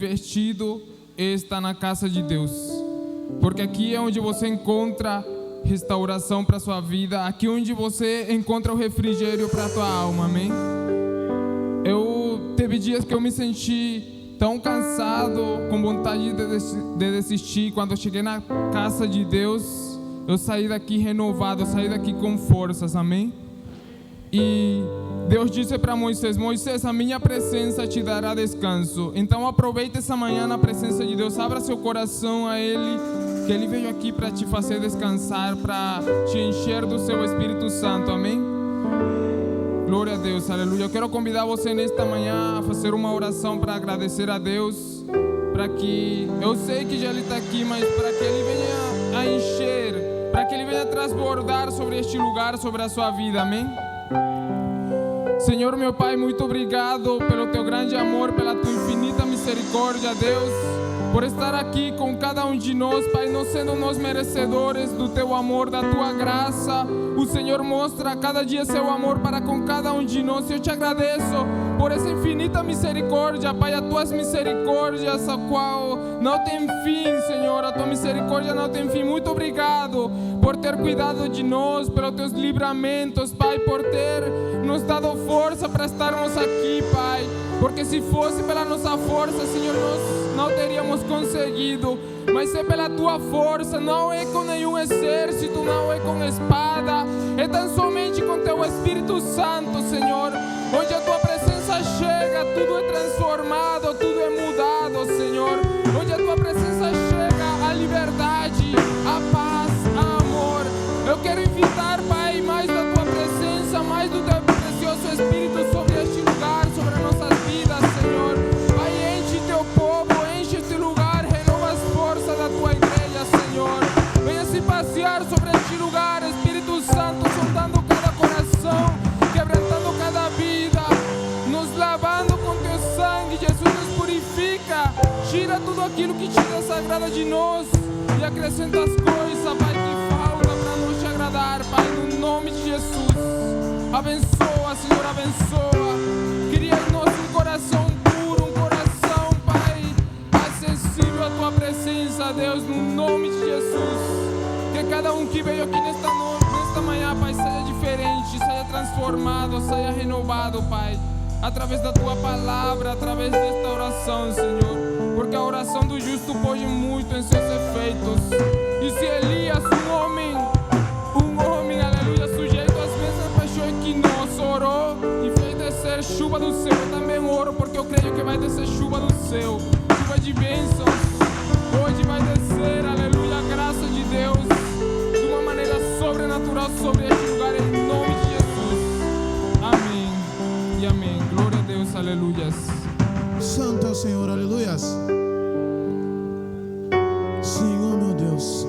divertido é estar na casa de Deus, porque aqui é onde você encontra restauração para sua vida, aqui é onde você encontra o refrigério para a tua alma, amém? Teve dias que eu me senti tão cansado, com vontade de desistir. Quando eu cheguei na casa de Deus, eu saí daqui renovado, eu saí daqui com forças, amém? E Deus disse para Moisés: Moisés, a minha presença te dará descanso. Então aproveite essa manhã na presença de Deus, abra seu coração a Ele, que Ele veio aqui para te fazer descansar, para te encher do seu Espírito Santo, amém? Glória a Deus, aleluia. Eu quero convidar você nesta manhã a fazer uma oração para agradecer a Deus, para que, eu sei que já Ele está aqui, mas para que Ele venha a encher, para que Ele venha a transbordar sobre este lugar, sobre a sua vida, amém? Senhor meu Pai, muito obrigado pelo Teu grande amor, pela Tua infinita misericórdia, Deus, por estar aqui com cada um de nós, Pai, não sendo nós merecedores do Teu amor, da Tua graça. O Senhor mostra a cada dia Seu amor para com cada um de nós. Eu te agradeço por essa infinita misericórdia, Pai, as Tuas misericórdias, a qual não tem fim, Senhor, a Tua misericórdia não tem fim. Muito obrigado por ter cuidado de nós, pelos Teus livramentos, Pai, por ter nos dado força para estarmos aqui, Pai, porque se fosse pela nossa força, Senhor, nós não teríamos conseguido, mas é pela Tua força, não é com nenhum exército, não é com espada, é tão somente com Teu Espírito Santo, Senhor, onde a Tua presença chega, tudo é transformado, tudo é mudado, Senhor, onde a Tua presença chega, a liberdade, a paz, a amor. Eu quero invitar, Pai, mais da Tua presença, mais do Teu precioso Espírito sobre este lugar, sobre as nossas vidas, Senhor. Pai, enche Teu povo, enche este lugar, renova as forças da Tua igreja, Senhor. Venha se passear sobre este lugar, Espírito Santo, sondando cada coração, quebrantando cada vida, nos lavando com Teu sangue. Jesus nos purifica, tira tudo aquilo que te desagrada de nós e acrescenta as coisas, Pai, que falta para nos te agradar, Pai, no nome de Jesus. Abençoa, Senhor, abençoa. Cria em nós um coração puro, um coração, Pai, acessível à Tua presença, Deus, no nome de Jesus. Que cada um que veio aqui nesta manhã, Pai, saia diferente, saia transformado, saia renovado, Pai, através da Tua palavra, através desta oração, Senhor, porque a oração do justo pode muito em seus efeitos. E se Elias, um homem, aleluia, sujeito às mesmas paixões que nós, orou e fez descer chuva do céu, eu também oro, porque eu creio que vai descer chuva do céu, chuva de bênçãos. Hoje vai descer, aleluia, a graça de Deus de uma maneira sobrenatural sobre este lugar, em nome de Jesus. Amém e amém. Glória a Deus, aleluias. Santo é o Senhor, aleluias. Senhor, meu Deus,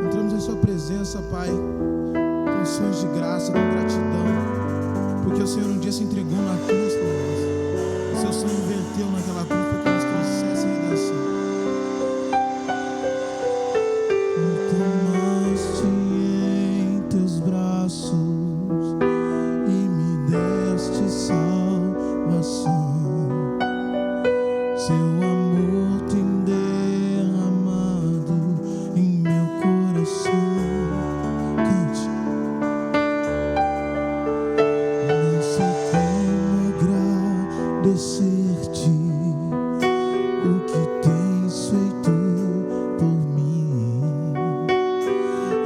entramos em Sua presença, Pai, com ações de graça, com gratidão, porque o Senhor um dia se entregou na cruz por nós. O Seu sangue verteu naquela cruz para que nos trouxesse redenção. Me tomaste em Teus braços e me deste salvação. Seu amor tem derramado em meu coração. Cante. Não sei como agradecer-te o que tens feito por mim.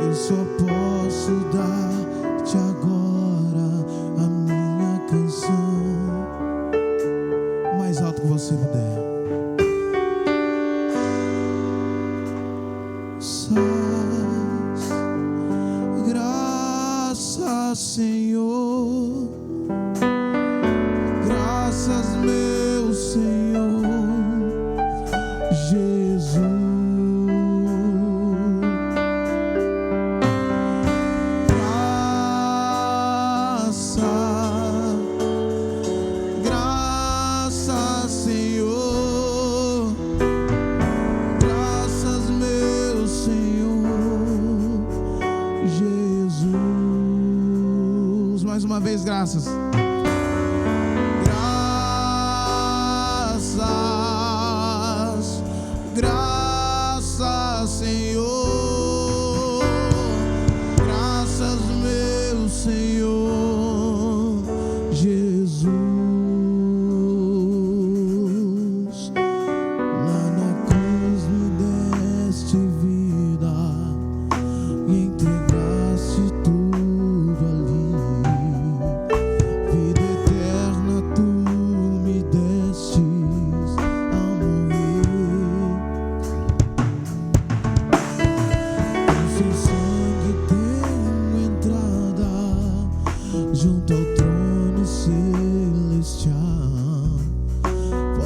Eu só posso dar-te agora a minha canção, mais alto que você puder. Graças, Senhor, graças, meu Senhor Jesus. Graças, Senhor, graças, meu Senhor Jesus. Mais uma vez, graças. Graças,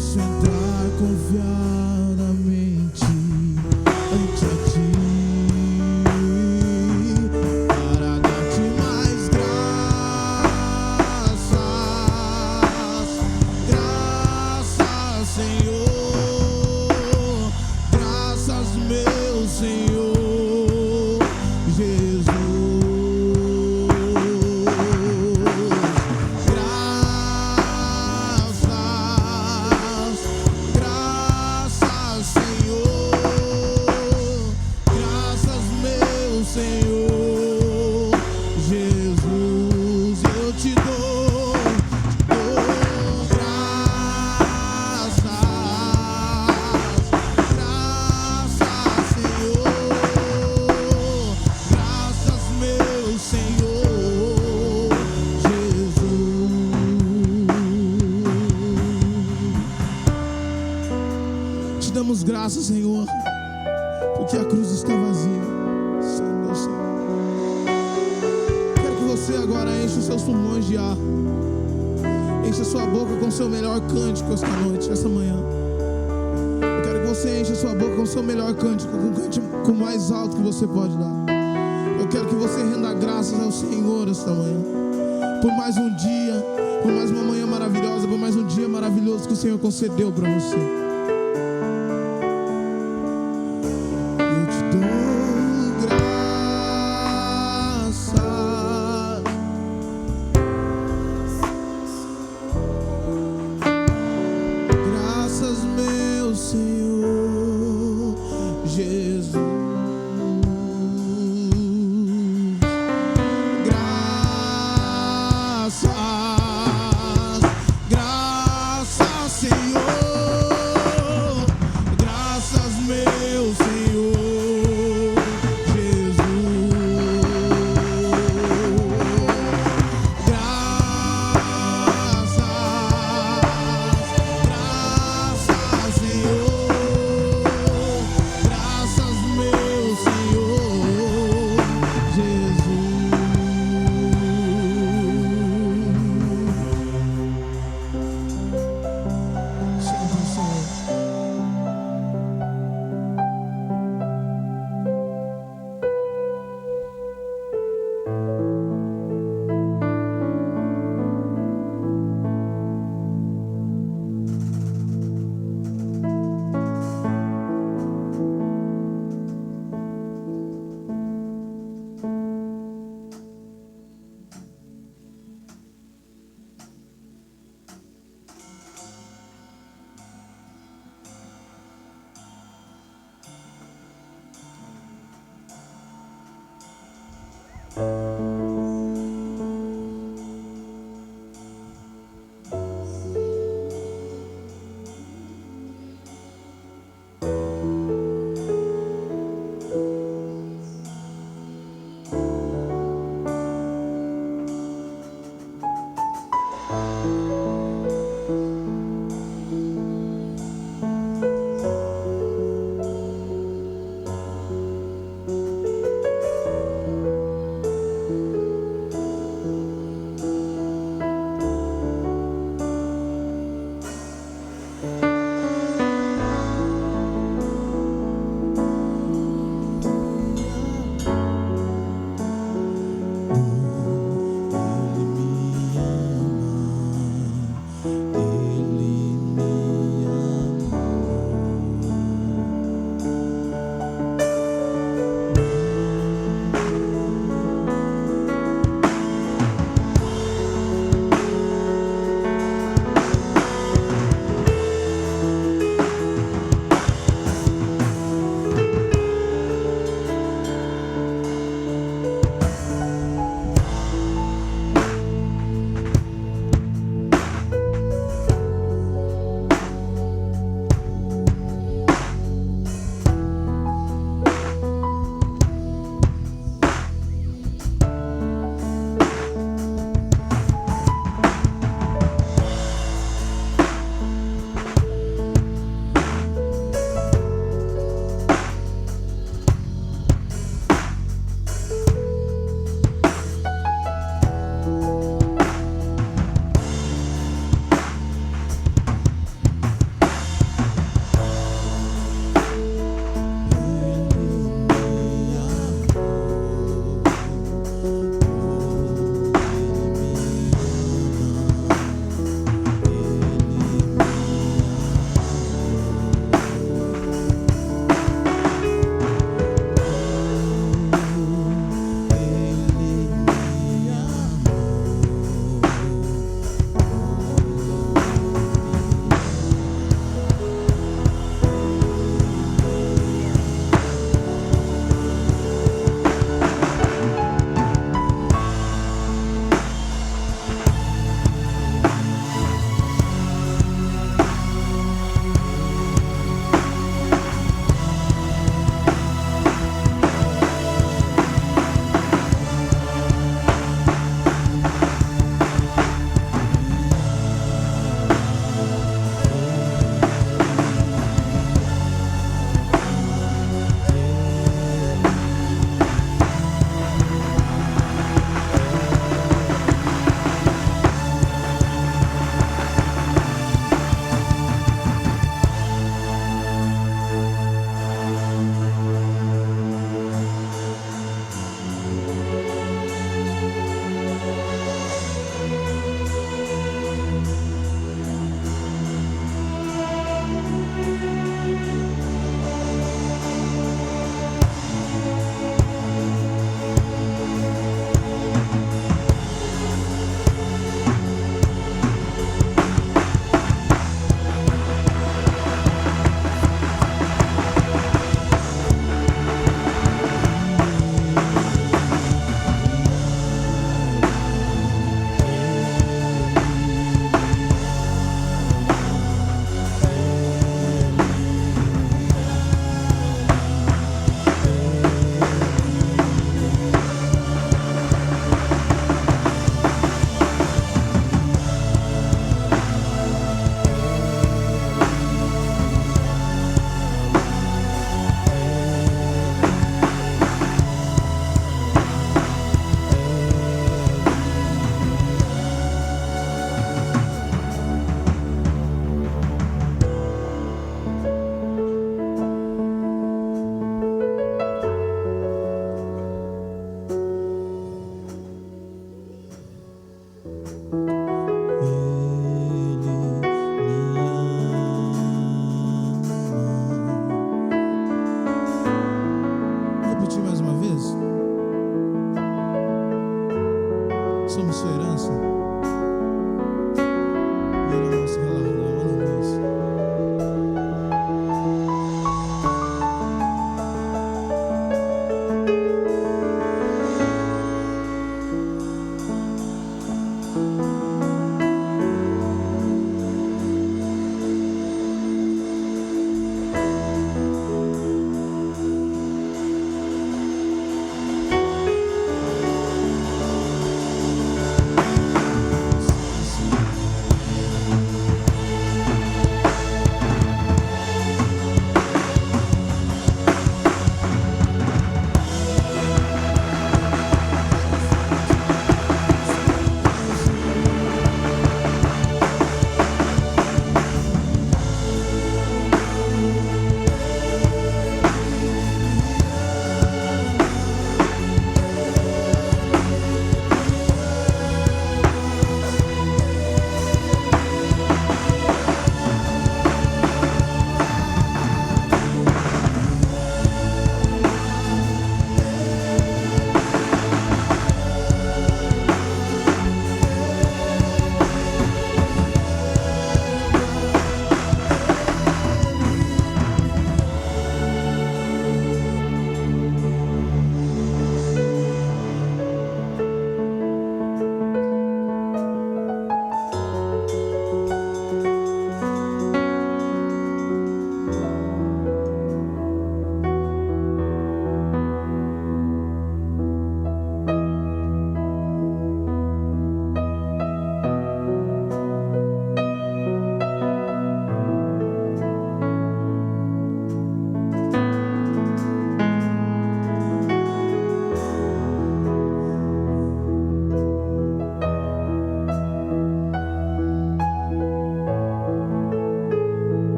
posso entrar confiadamente ante a ti, para dar-te mais graças, Senhor, graças, meu Senhor Jesus. Senhor Jesus, eu te dou graças, Senhor, graças, meu Senhor Jesus. Te damos graças, Senhor, porque a cruz está vazia. Você agora enche os seus pulmões de ar, enche a sua boca com o seu melhor cântico esta noite, esta manhã. Eu quero que você enche a sua boca com o seu melhor cântico, com o cântico mais alto que você pode dar. Eu quero que você renda graças ao Senhor esta manhã, por mais um dia, por mais uma manhã maravilhosa, por mais um dia maravilhoso que o Senhor concedeu para você. Eu te dou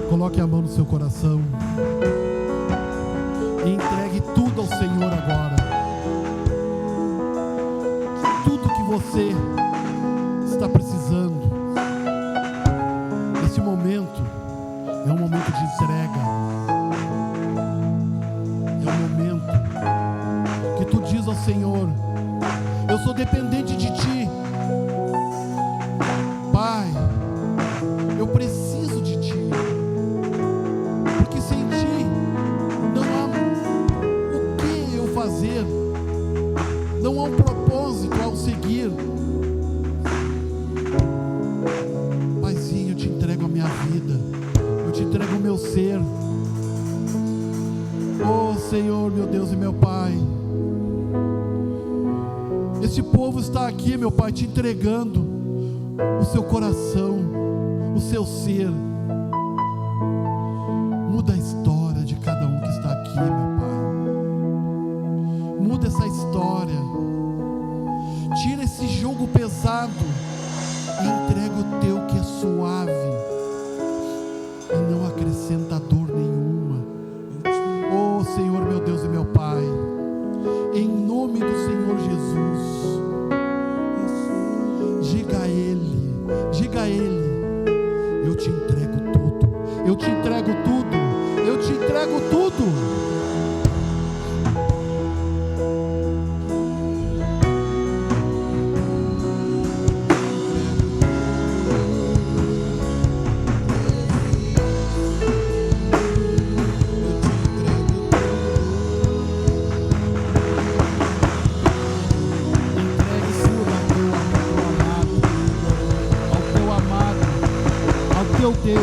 Coloque a mão no seu coração e entregue tudo ao Senhor agora. Tudo que você está precisando. Esse momento é um momento de entrega. É um momento que tu diz ao Senhor: eu sou dependente de Ti. Pai, eu preciso de Ti. Porque sem Ti não há o que eu fazer. Não há um propósito ao seguir. Paizinho, eu te entrego a minha vida. Eu te entrego o meu ser. Oh Senhor, meu Deus e meu Pai, esse povo está aqui, meu Pai, te entregando o seu coração, o seu ser. Muda a história de cada um que está aqui, meu Pai. Muda essa história. Tira esse jugo pesado e entrega o teu que é suave e não acrescenta dor nenhuma. Oh Senhor, meu Deus e meu Pai, em nome do Senhor Jesus, diga a Ele, eu te entrego tudo, eu te entrego tudo, eu te entrego tudo. Meu Deus,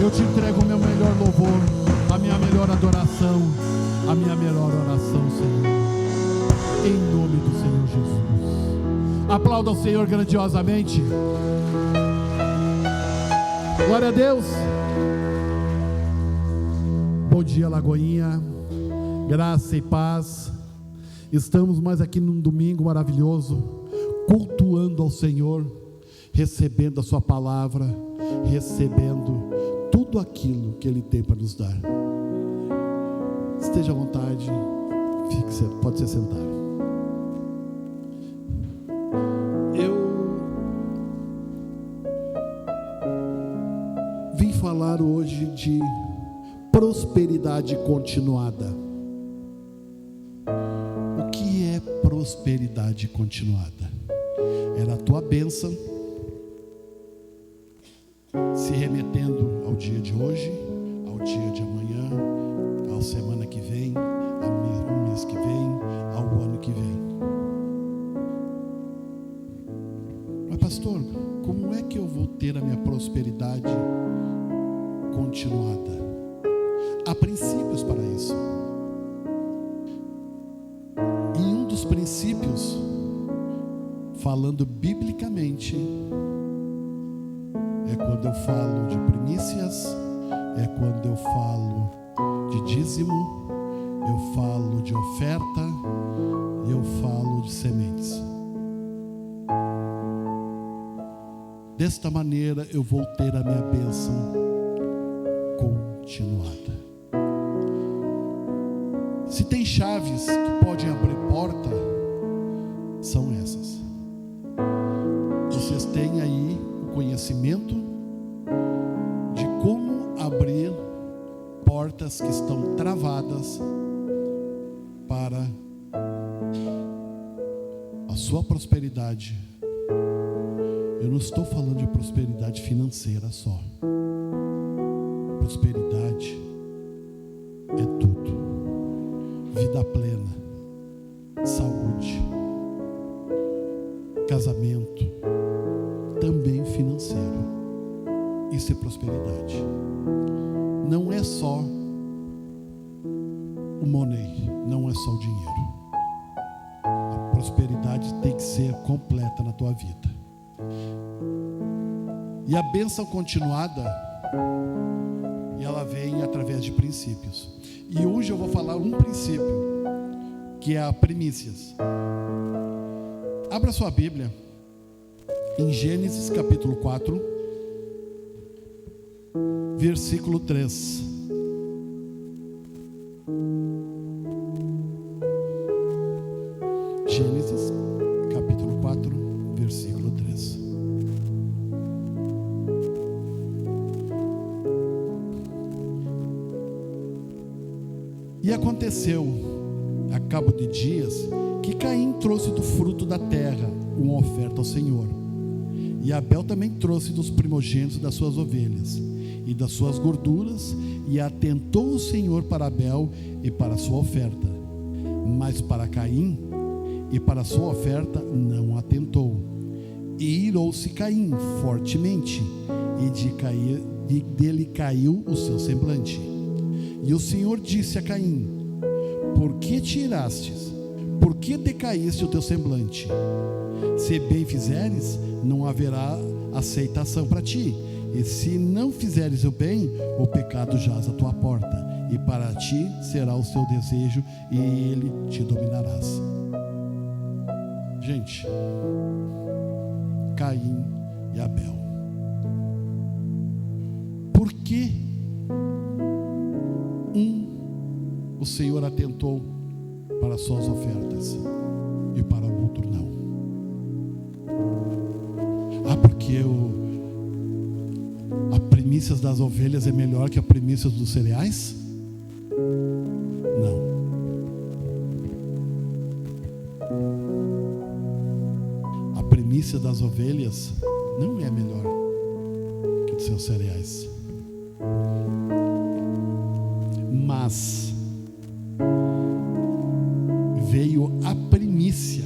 eu te entrego o meu melhor louvor, a minha melhor adoração, a minha melhor oração, Senhor, em nome do Senhor Jesus. Aplauda o Senhor grandiosamente. Glória a Deus. Bom dia, Lagoinha, graça e paz. Estamos mais aqui num domingo maravilhoso, cultuando ao Senhor, recebendo a sua palavra, recebendo tudo aquilo que Ele tem para nos dar. Esteja à vontade, pode se sentar. Eu vim falar hoje de prosperidade continuada. O que é prosperidade continuada? Era a tua bênção se remetendo ao dia de hoje, ao dia de amanhã, à semana que vem, ao mês que vem, ao ano que vem. Mas pastor, como é que eu vou ter a minha prosperidade continuada. Há princípios para isso. E um dos princípios, falando biblicamente, é quando eu falo de primícias, é quando eu falo de dízimo, eu falo de oferta, eu falo de sementes. Desta maneira eu vou ter a minha bênção continuada. Se tem chaves que podem abrir porta, são essas. Vocês têm aí o conhecimento de como abrir portas que estão travadas para a sua prosperidade. Eu não estou falando de prosperidade financeira só. Prosperidade é tudo. Vida plena, saúde, casamento, também financeiro. Isso é prosperidade. Não é só o money, não é só o dinheiro. A prosperidade tem que ser completa na tua vida. E a bênção continuada, ela vem através de princípios. E hoje eu vou falar um princípio, que é a primícias. Abra sua Bíblia em Gênesis capítulo 4, versículo 3. Gênesis capítulo 4, versículo 3. E aconteceu, a cabo de dias, que Caim trouxe do fruto da terra uma oferta ao Senhor. E Abel também trouxe dos primogênitos das suas ovelhas e das suas gorduras, e atentou o Senhor para Abel e para a sua oferta. Mas para Caim e para a sua oferta não atentou. E irou-se Caim fortemente, e dele caiu o seu semblante. E o Senhor disse a Caim: por que te irastes? Por que decaíste o teu semblante? Se bem fizeres, não haverá aceitação para ti. E se não fizeres o bem, o pecado jaz à tua porta. E para ti será o seu desejo, e ele te dominarás. Gente, Caim e Abel. Por que o Senhor atentou para as suas ofertas e para o outro não? Porque a primícias das ovelhas é melhor que a primícias dos cereais? Não. A primícia das ovelhas não é melhor que dos seus cereais. Mas veio a primícia,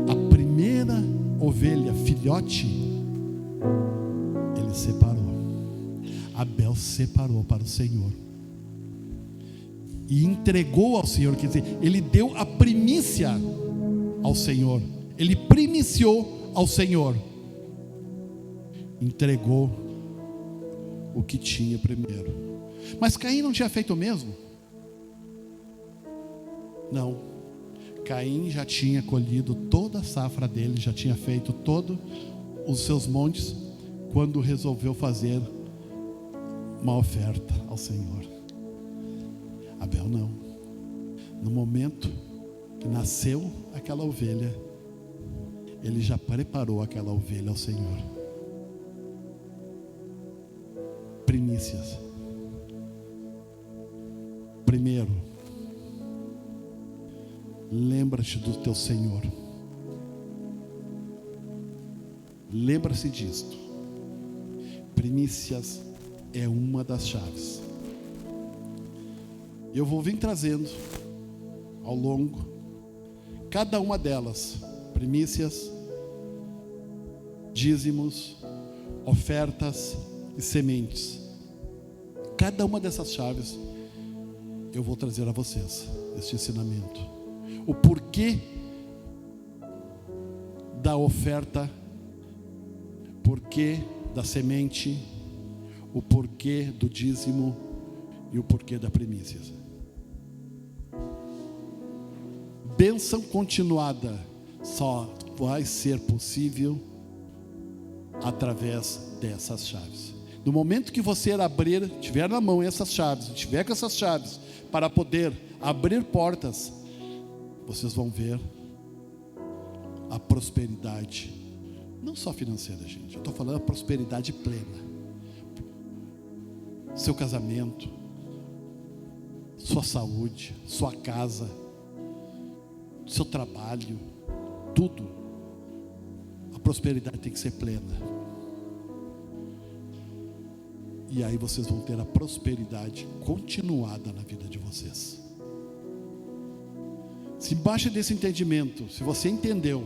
a primeira ovelha, filhote, ele separou. Abel separou para o Senhor e entregou ao Senhor, quer dizer, ele deu a primícia ao Senhor, ele primiciou ao Senhor, entregou o que tinha primeiro. Mas Caim não tinha feito o mesmo? Não. Caim já tinha colhido toda a safra dele, já tinha feito todos os seus montes, quando resolveu fazer uma oferta ao Senhor. Abel não. No momento que nasceu aquela ovelha, ele já preparou aquela ovelha ao Senhor. Primícias. Primeiro, lembra-te do teu Senhor. Lembra-se disto. Primícias é uma das chaves. Eu vou vir trazendo ao longo cada uma delas: primícias, dízimos, ofertas e sementes. cada uma dessas chaves, eu vou trazer a vocês este ensinamento. O porquê da oferta, porquê da semente, o porquê do dízimo e o porquê da primícia. Bênção continuada só vai ser possível através dessas chaves. No momento que você abrir, tiver na mão essas chaves, tiver com essas chaves para poder abrir portas, vocês vão ver a prosperidade, não só financeira, gente. Eu estou falando a prosperidade plena. Seu casamento, sua saúde, sua casa, seu trabalho, tudo. A prosperidade tem que ser plena. E aí vocês vão ter a prosperidade continuada na vida de vocês. Se embaixo desse entendimento, se você entendeu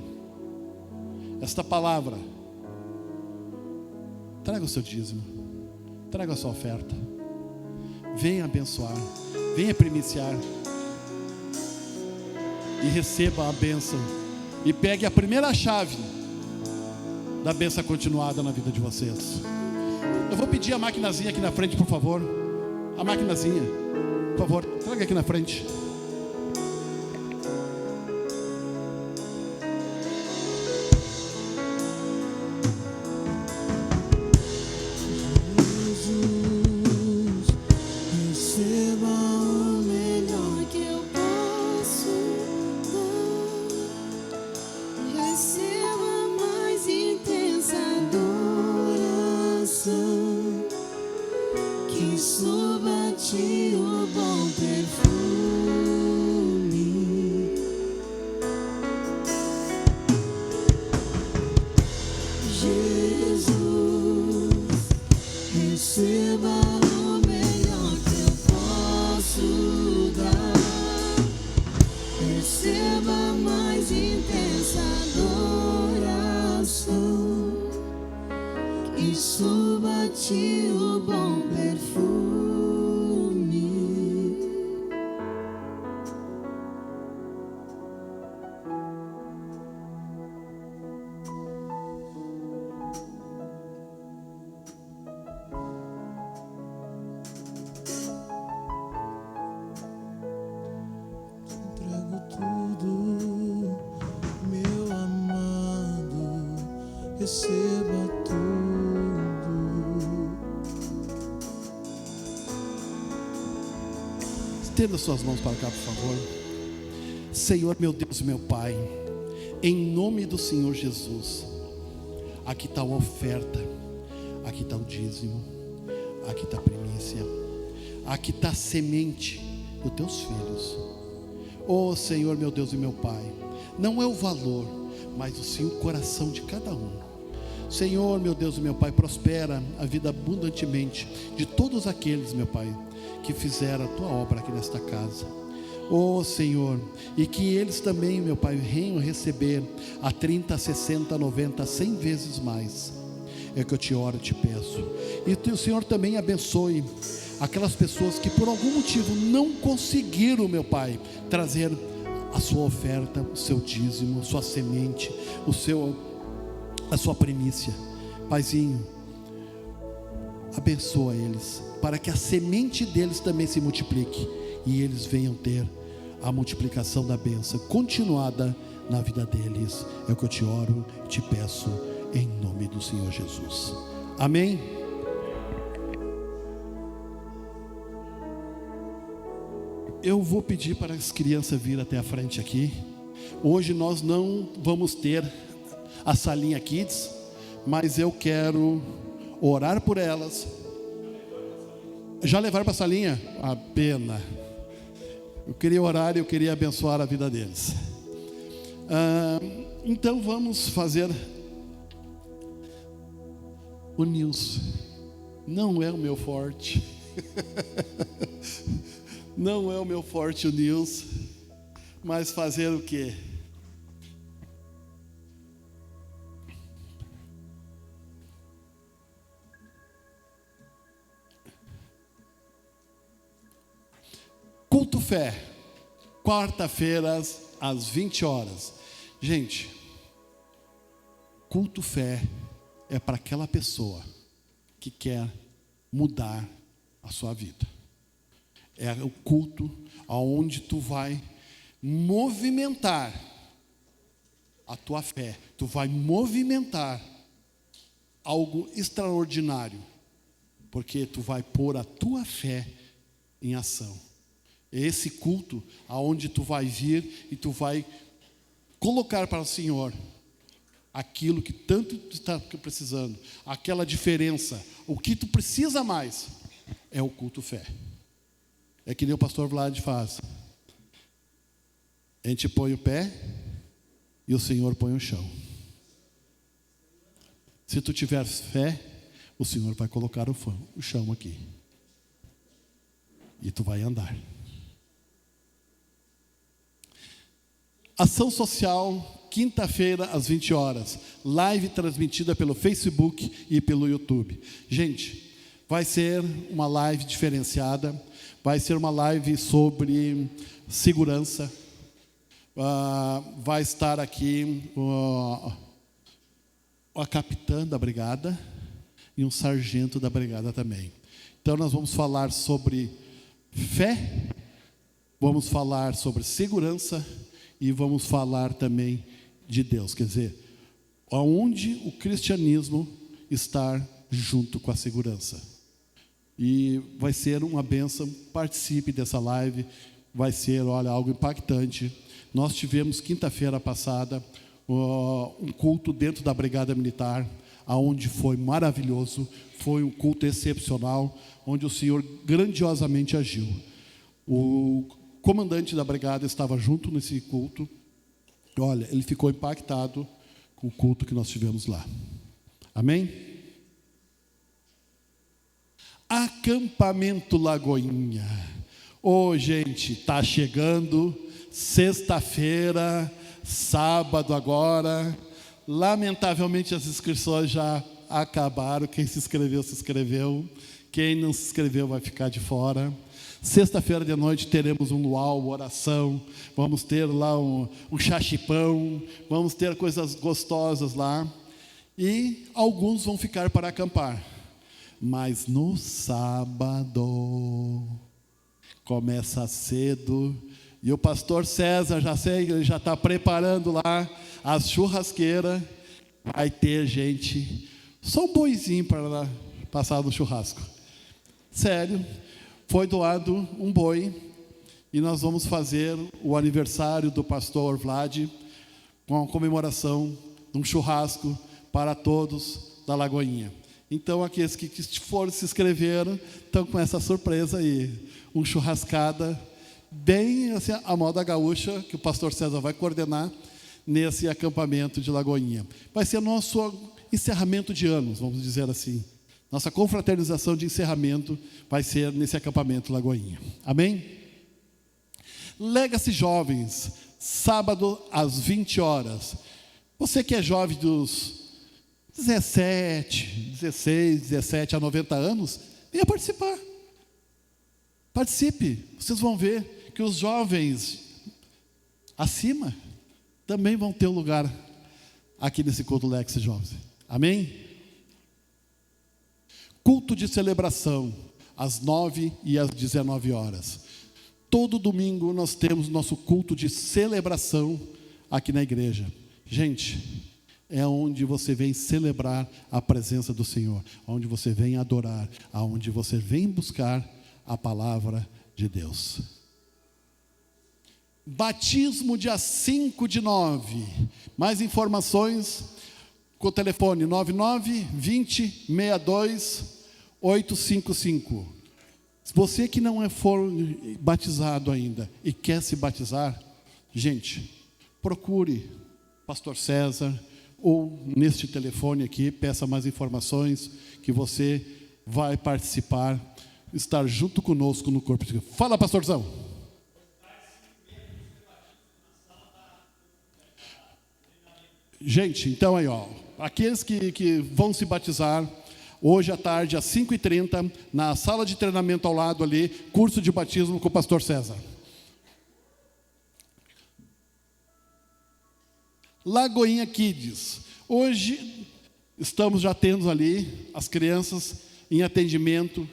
esta palavra, traga o seu dízimo, traga a sua oferta, venha abençoar, venha primiciar e receba a bênção, e pegue a primeira chave da bênção continuada na vida de vocês. Eu vou pedir a maquinazinha aqui na frente, por favor. A maquinazinha, por favor, traga aqui na frente. Receba tudo. Estenda suas mãos para cá, por favor. Senhor, meu Deus, meu Pai, em nome do Senhor Jesus, aqui está a oferta, aqui está o dízimo, aqui está a primícia, aqui está a semente dos teus filhos. Oh Senhor, meu Deus e meu Pai, não é o valor, mas sim o coração de cada um. Senhor, meu Deus e meu Pai, prospera a vida abundantemente de todos aqueles, meu Pai, que fizeram a tua obra aqui nesta casa. Oh Senhor, e que eles também, meu Pai, venham receber a 30, 60, 90, 100 vezes mais. É que eu te oro e te peço. E o Senhor também abençoe aquelas pessoas que por algum motivo não conseguiram, meu Pai, trazer a sua oferta, o seu dízimo, sua semente, a sua primícia. Paizinho, abençoa eles, para que a semente deles também se multiplique, e eles venham ter a multiplicação da bênção continuada na vida deles. É o que eu te oro e te peço, em nome do Senhor Jesus. Amém? Eu vou pedir para as crianças virem até a frente aqui. Hoje nós não vamos ter a salinha Kids, mas eu quero orar por elas. Já levaram para a salinha? A pena. Eu queria orar e eu queria abençoar a vida deles. Então vamos fazer. O Nils não é o meu forte. Não é o meu forte o Nils. Mas fazer o quê? fé, quarta-feiras, às 20 horas. Gente, culto fé é para aquela pessoa que quer mudar a sua vida. É o culto aonde tu vai movimentar a tua fé. Tu vai movimentar algo extraordinário, porque tu vai pôr a tua fé em ação. É esse culto aonde tu vai vir e tu vai colocar para o Senhor aquilo que tanto tu está precisando, aquela diferença, o que tu precisa mais, é o culto fé. É que nem o pastor Vlad faz. A gente põe o pé e o Senhor põe o chão. Se tu tiver fé, o Senhor vai colocar o chão aqui. E tu vai andar. Ação social, quinta-feira, às 20 horas. Live transmitida pelo Facebook e pelo YouTube. Gente, vai ser uma live diferenciada. Vai ser uma live sobre segurança. Vai estar aqui a capitã da brigada e um sargento da brigada também. Então nós vamos falar sobre fé, vamos falar sobre segurança e vamos falar também de Deus. Quer dizer, aonde o cristianismo está junto com a segurança. E vai ser uma bênção, participe dessa live, vai ser, olha, algo impactante. Nós tivemos quinta-feira passada um culto dentro da Brigada Militar, aonde foi maravilhoso, foi um culto excepcional, onde o Senhor grandiosamente agiu. O comandante da brigada estava junto nesse culto. Olha, ele ficou impactado com o culto que nós tivemos lá. Amém? Acampamento Lagoinha. Gente, está chegando sexta-feira, sábado agora. Lamentavelmente as inscrições já acabaram. Quem se inscreveu, se inscreveu. Quem não se inscreveu vai ficar de fora. Sexta-feira de noite teremos um luau, oração. Vamos ter lá um chachipão. Vamos ter coisas gostosas lá. E alguns vão ficar para acampar. Mas no sábado começa cedo. E o pastor César, já sei, ele já está preparando lá as churrasqueiras. Vai ter gente, só um boizinho para lá, passar no churrasco. Sério, foi doado um boi. E nós vamos fazer o aniversário do pastor Vlad, com a comemoração de um churrasco para todos da Lagoinha. Então, aqueles que foram se inscreveram, estão com essa surpresa aí. Uma churrascada bem assim, a moda gaúcha, que o pastor César vai coordenar nesse acampamento de Lagoinha. Vai ser nosso encerramento de anos, vamos dizer assim. Nossa confraternização de encerramento vai ser nesse acampamento Lagoinha. Amém? Legacy Jovens, sábado às 20 horas. Você que é jovem dos 17, 16, 17 a 90 anos, venha participar. Participe. Vocês vão ver que os jovens acima também vão ter um lugar aqui nesse culto Legacy Jovens. Amém? Culto de celebração, às 9 e às 19 horas. Todo domingo nós temos nosso culto de celebração aqui na igreja. Gente, é onde você vem celebrar a presença do Senhor, onde você vem adorar, aonde você vem buscar a palavra de Deus. Batismo dia 5/9. Mais informações com o telefone 99-20-62-855. Se você que não for batizado ainda e quer se batizar, gente, procure pastor César, ou neste telefone aqui, peça mais informações, que você vai participar, estar junto conosco no corpo de Cristo. Fala, pastorzão. Gente, então aí, aqueles que vão se batizar, hoje à tarde, às 5h30, na sala de treinamento ao lado ali, curso de batismo com o pastor César. Lagoinha Kids. Hoje estamos já tendo ali as crianças em atendimento.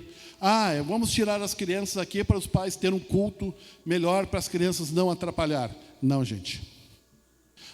Vamos tirar as crianças aqui para os pais terem um culto melhor, para as crianças não atrapalhar. Não, gente.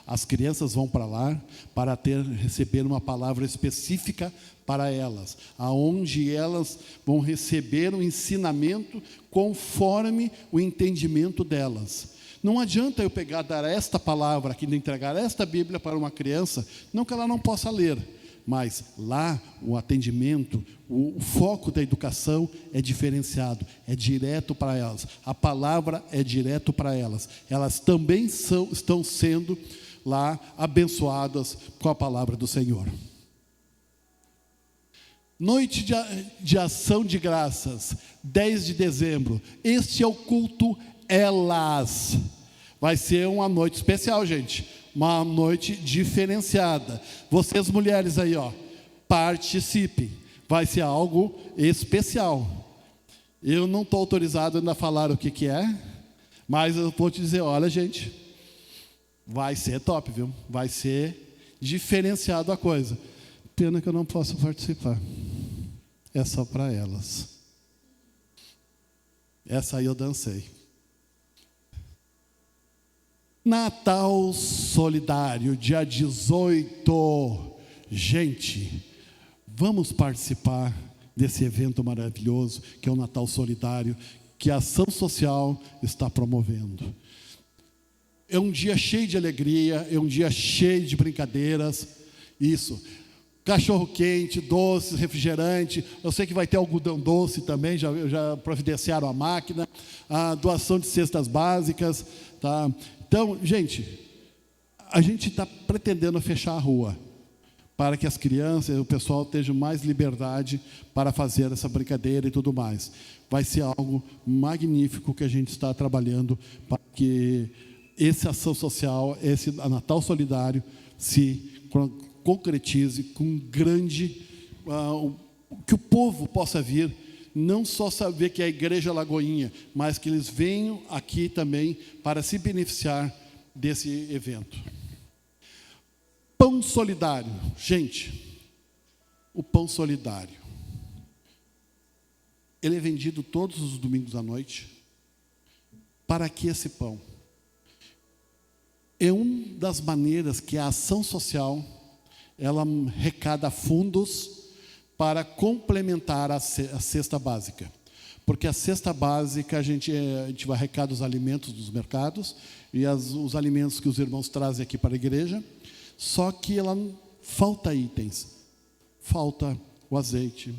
As crianças vão para lá para receber uma palavra específica para elas, aonde elas vão receber um ensinamento conforme o entendimento delas. Não adianta eu dar esta palavra aqui, entregar esta Bíblia para uma criança, não que ela não possa ler, mas lá o atendimento, o foco da educação é diferenciado, é direto para elas. A palavra é direto para elas. Elas também estão sendo lá abençoadas com a palavra do Senhor. Noite de ação de graças, 10 de dezembro. Este é o culto Elas. Vai ser uma noite especial, gente. Uma noite diferenciada. Vocês mulheres aí, participem. Vai ser algo especial. Eu não estou autorizado ainda a falar o que é, mas eu vou te dizer, olha, gente, vai ser top, viu? Vai ser diferenciado a coisa. Pena que eu não posso participar. É só para elas. Essa aí eu dancei. Natal Solidário, dia 18. Gente, vamos participar desse evento maravilhoso que é o Natal Solidário, que a Ação Social está promovendo. É um dia cheio de alegria, é um dia cheio de brincadeiras. Isso. Cachorro quente, doces, refrigerante. Eu sei que vai ter algodão doce também, já providenciaram a máquina. A doação de cestas básicas, tá? Então, gente, a gente está pretendendo fechar a rua para que as crianças, o pessoal tenham mais liberdade para fazer essa brincadeira e tudo mais. Vai ser algo magnífico que a gente está trabalhando para que essa ação social, esse Natal Solidário, se concretize com grande... que o povo possa vir, não só saber que é a Igreja Lagoinha, mas que eles venham aqui também para se beneficiar desse evento. Pão solidário. Gente, o pão solidário, ele é vendido todos os domingos à noite. Para que esse pão? É uma das maneiras que a ação social, ela arrecada fundos para complementar a cesta básica. Porque a cesta básica, a gente vai arrecadar os alimentos dos mercados e os alimentos que os irmãos trazem aqui para a igreja, só que falta itens. Falta o azeite,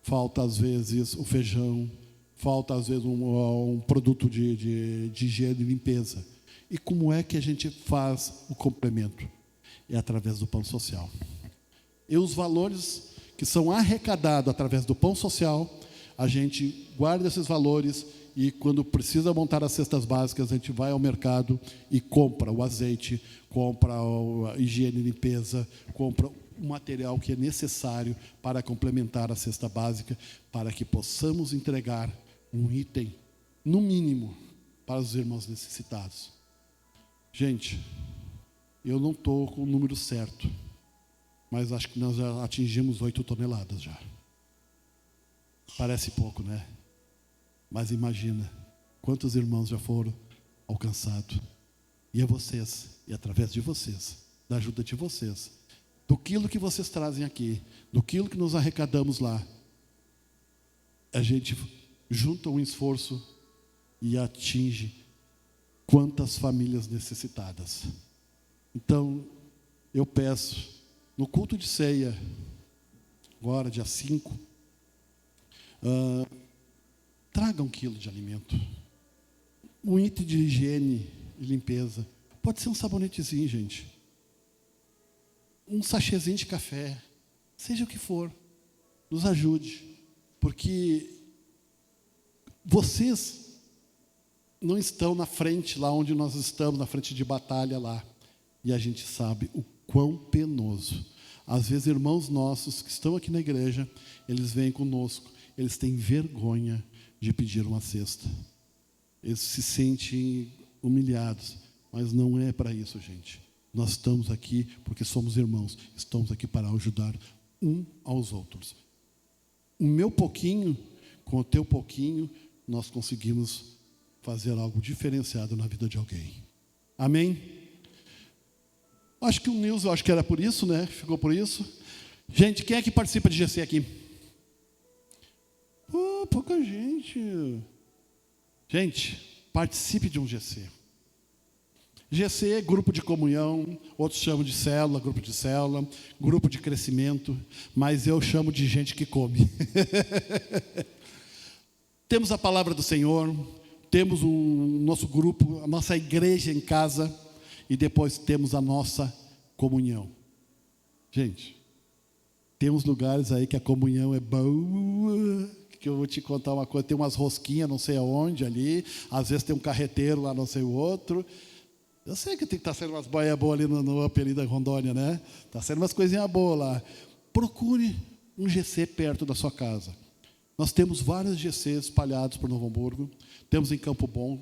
falta às vezes o feijão, falta às vezes um produto de higiene e limpeza. E como é que a gente faz o complemento? É através do pão social. E os valores que são arrecadados através do pão social, a gente guarda esses valores e quando precisa montar as cestas básicas, a gente vai ao mercado e compra o azeite, compra a higiene e limpeza, compra o material que é necessário para complementar a cesta básica, para que possamos entregar um item, no mínimo, para os irmãos necessitados. Gente, eu não estou com o número certo, mas acho que nós já atingimos 8 toneladas já. Parece pouco, né? Mas imagina quantos irmãos já foram alcançados. E é vocês, e através de vocês, da ajuda de vocês, do quilo que vocês trazem aqui, do quilo que nós arrecadamos lá, a gente junta um esforço e atinge quantas famílias necessitadas. Então, eu peço, no culto de ceia, agora dia 5, traga 1 quilo de alimento, um item de higiene e limpeza. Pode ser um sabonetezinho, gente, um sachêzinho de café, seja o que for, nos ajude, porque vocês não estão na frente, lá onde nós estamos, na frente de batalha lá, e a gente sabe o quão penoso. Às vezes, irmãos nossos que estão aqui na igreja, eles vêm conosco, eles têm vergonha de pedir uma cesta. Eles se sentem humilhados, mas não é para isso, gente. Nós estamos aqui porque somos irmãos, estamos aqui para ajudar um aos outros. O meu pouquinho, com o teu pouquinho, nós conseguimos fazer algo diferenciado na vida de alguém. Amém? Acho que o Nilson, acho que era por isso, né? Ficou por isso. Gente, quem é que participa de GC aqui? Pouca gente. Gente, participe de um GC. GC é grupo de comunhão, outros chamam de célula, grupo de crescimento, mas eu chamo de gente que come. Temos a palavra do Senhor, temos o nosso grupo, a nossa igreja em casa, e depois temos a nossa comunhão. Gente, tem uns lugares aí que a comunhão é boa, que eu vou te contar uma coisa, tem umas rosquinhas não sei aonde ali, às vezes tem um carreteiro lá não sei o outro. Eu sei que tem que estar sendo umas boias boas ali no up ali da Rondônia, né? Está sendo umas coisinhas boas lá. Procure um GC perto da sua casa. Nós temos vários GCs espalhados por Novo Hamburgo. Temos em Campo Bom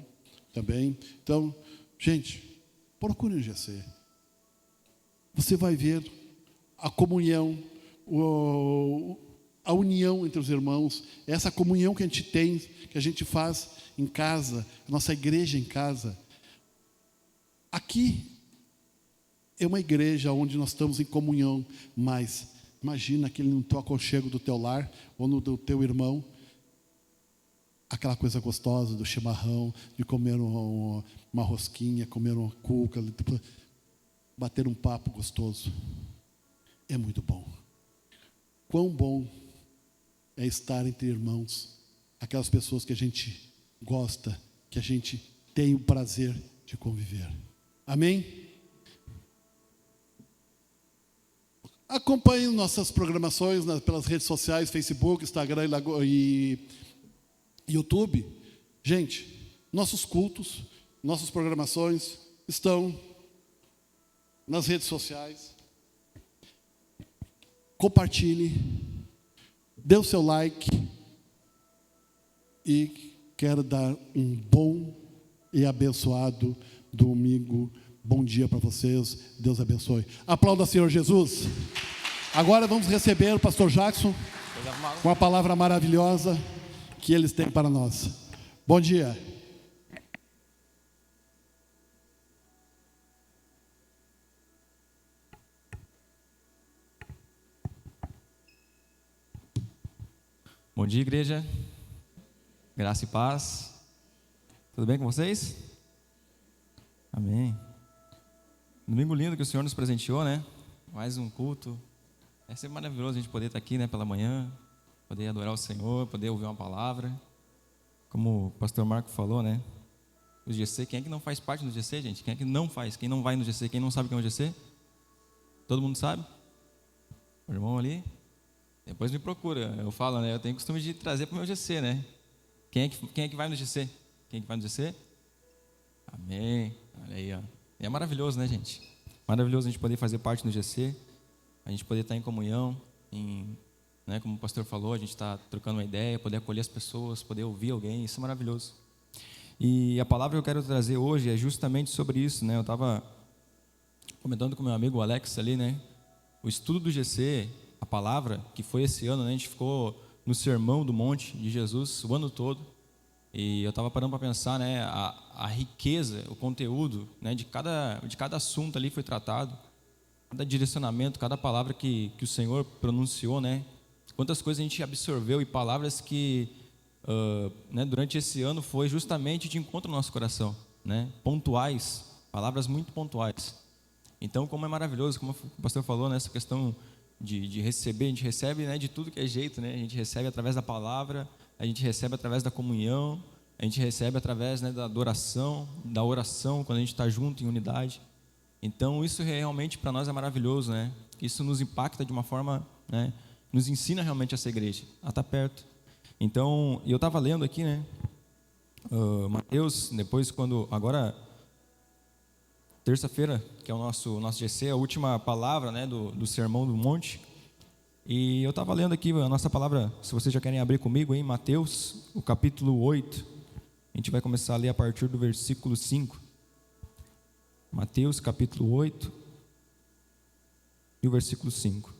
também. Então, gente, procure um GC. Você vai ver a comunhão, a união entre os irmãos, essa comunhão que a gente tem, que a gente faz em casa, nossa igreja em casa. Aqui é uma igreja onde nós estamos em comunhão, mas imagina aquele no teu aconchego do teu lar, ou no do teu irmão, aquela coisa gostosa do chimarrão, de comer uma rosquinha, comer uma cuca, bater um papo gostoso. É muito bom. Quão bom é estar entre irmãos, aquelas pessoas que a gente gosta, que a gente tem o prazer de conviver. Amém? Acompanhe nossas programações pelas redes sociais, Facebook, Instagram e YouTube. Gente, nossos cultos, nossas programações estão nas redes sociais. Compartilhe, dê o seu like e quero dar um bom e abençoado domingo. Bom dia para vocês. Deus abençoe. Aplauda, Senhor Jesus. Agora vamos receber o pastor Jackson com a palavra maravilhosa que eles têm para nós. Bom dia. Bom dia, igreja. Graça e paz. Tudo bem com vocês? Amém. Domingo lindo que o Senhor nos presenteou, né? Mais um culto. É sempre maravilhoso a gente poder estar aqui, né, pela manhã, poder adorar o Senhor, poder ouvir uma palavra. Como o pastor Marco falou, né? O GC, quem é que não faz parte do GC, gente? Quem é que não faz? Quem não vai no GC? Quem não sabe o que é um GC? Todo mundo sabe? O irmão ali? Depois me procura. Eu falo, né? Eu tenho costume de trazer para o meu GC, né? Quem é que vai no GC? Quem é que vai no GC? Amém. Olha aí, ó. E é maravilhoso, né, gente? Maravilhoso a gente poder fazer parte do GC, a gente poder estar em comunhão, né, como o pastor falou, a gente está trocando uma ideia, poder acolher as pessoas, poder ouvir alguém, isso é maravilhoso. E a palavra que eu quero trazer hoje é justamente sobre isso, né? Eu estava comentando com meu amigo Alex ali, né? O estudo do GC, a palavra, que foi esse ano, né? A gente ficou no Sermão do Monte de Jesus o ano todo. E eu estava parando para pensar, né, a riqueza, o conteúdo, né, de cada assunto ali foi tratado, cada direcionamento, cada palavra que o Senhor pronunciou, né, quantas coisas a gente absorveu e palavras que né, durante esse ano foi justamente de encontro ao nosso coração, né, pontuais, palavras muito pontuais. Então, como é maravilhoso, como o pastor falou, né, essa questão de receber, a gente recebe, né, de tudo que é jeito, né, a gente recebe através da palavra, a gente recebe através da comunhão, a gente recebe através, né, da adoração, da oração, quando a gente está junto em unidade. Então, isso realmente para nós é maravilhoso, né? Isso nos impacta de uma forma, né, nos ensina realmente essa igreja, a estar perto. Então, eu estava lendo aqui, né, Mateus, depois agora, terça-feira, que é o nosso GC, a última palavra, né, do Sermão do Monte. E eu estava lendo aqui a nossa palavra, se vocês já querem abrir comigo, em Mateus, o capítulo 8. A gente vai começar a ler a partir do versículo 5. Mateus, capítulo 8, e o versículo 5.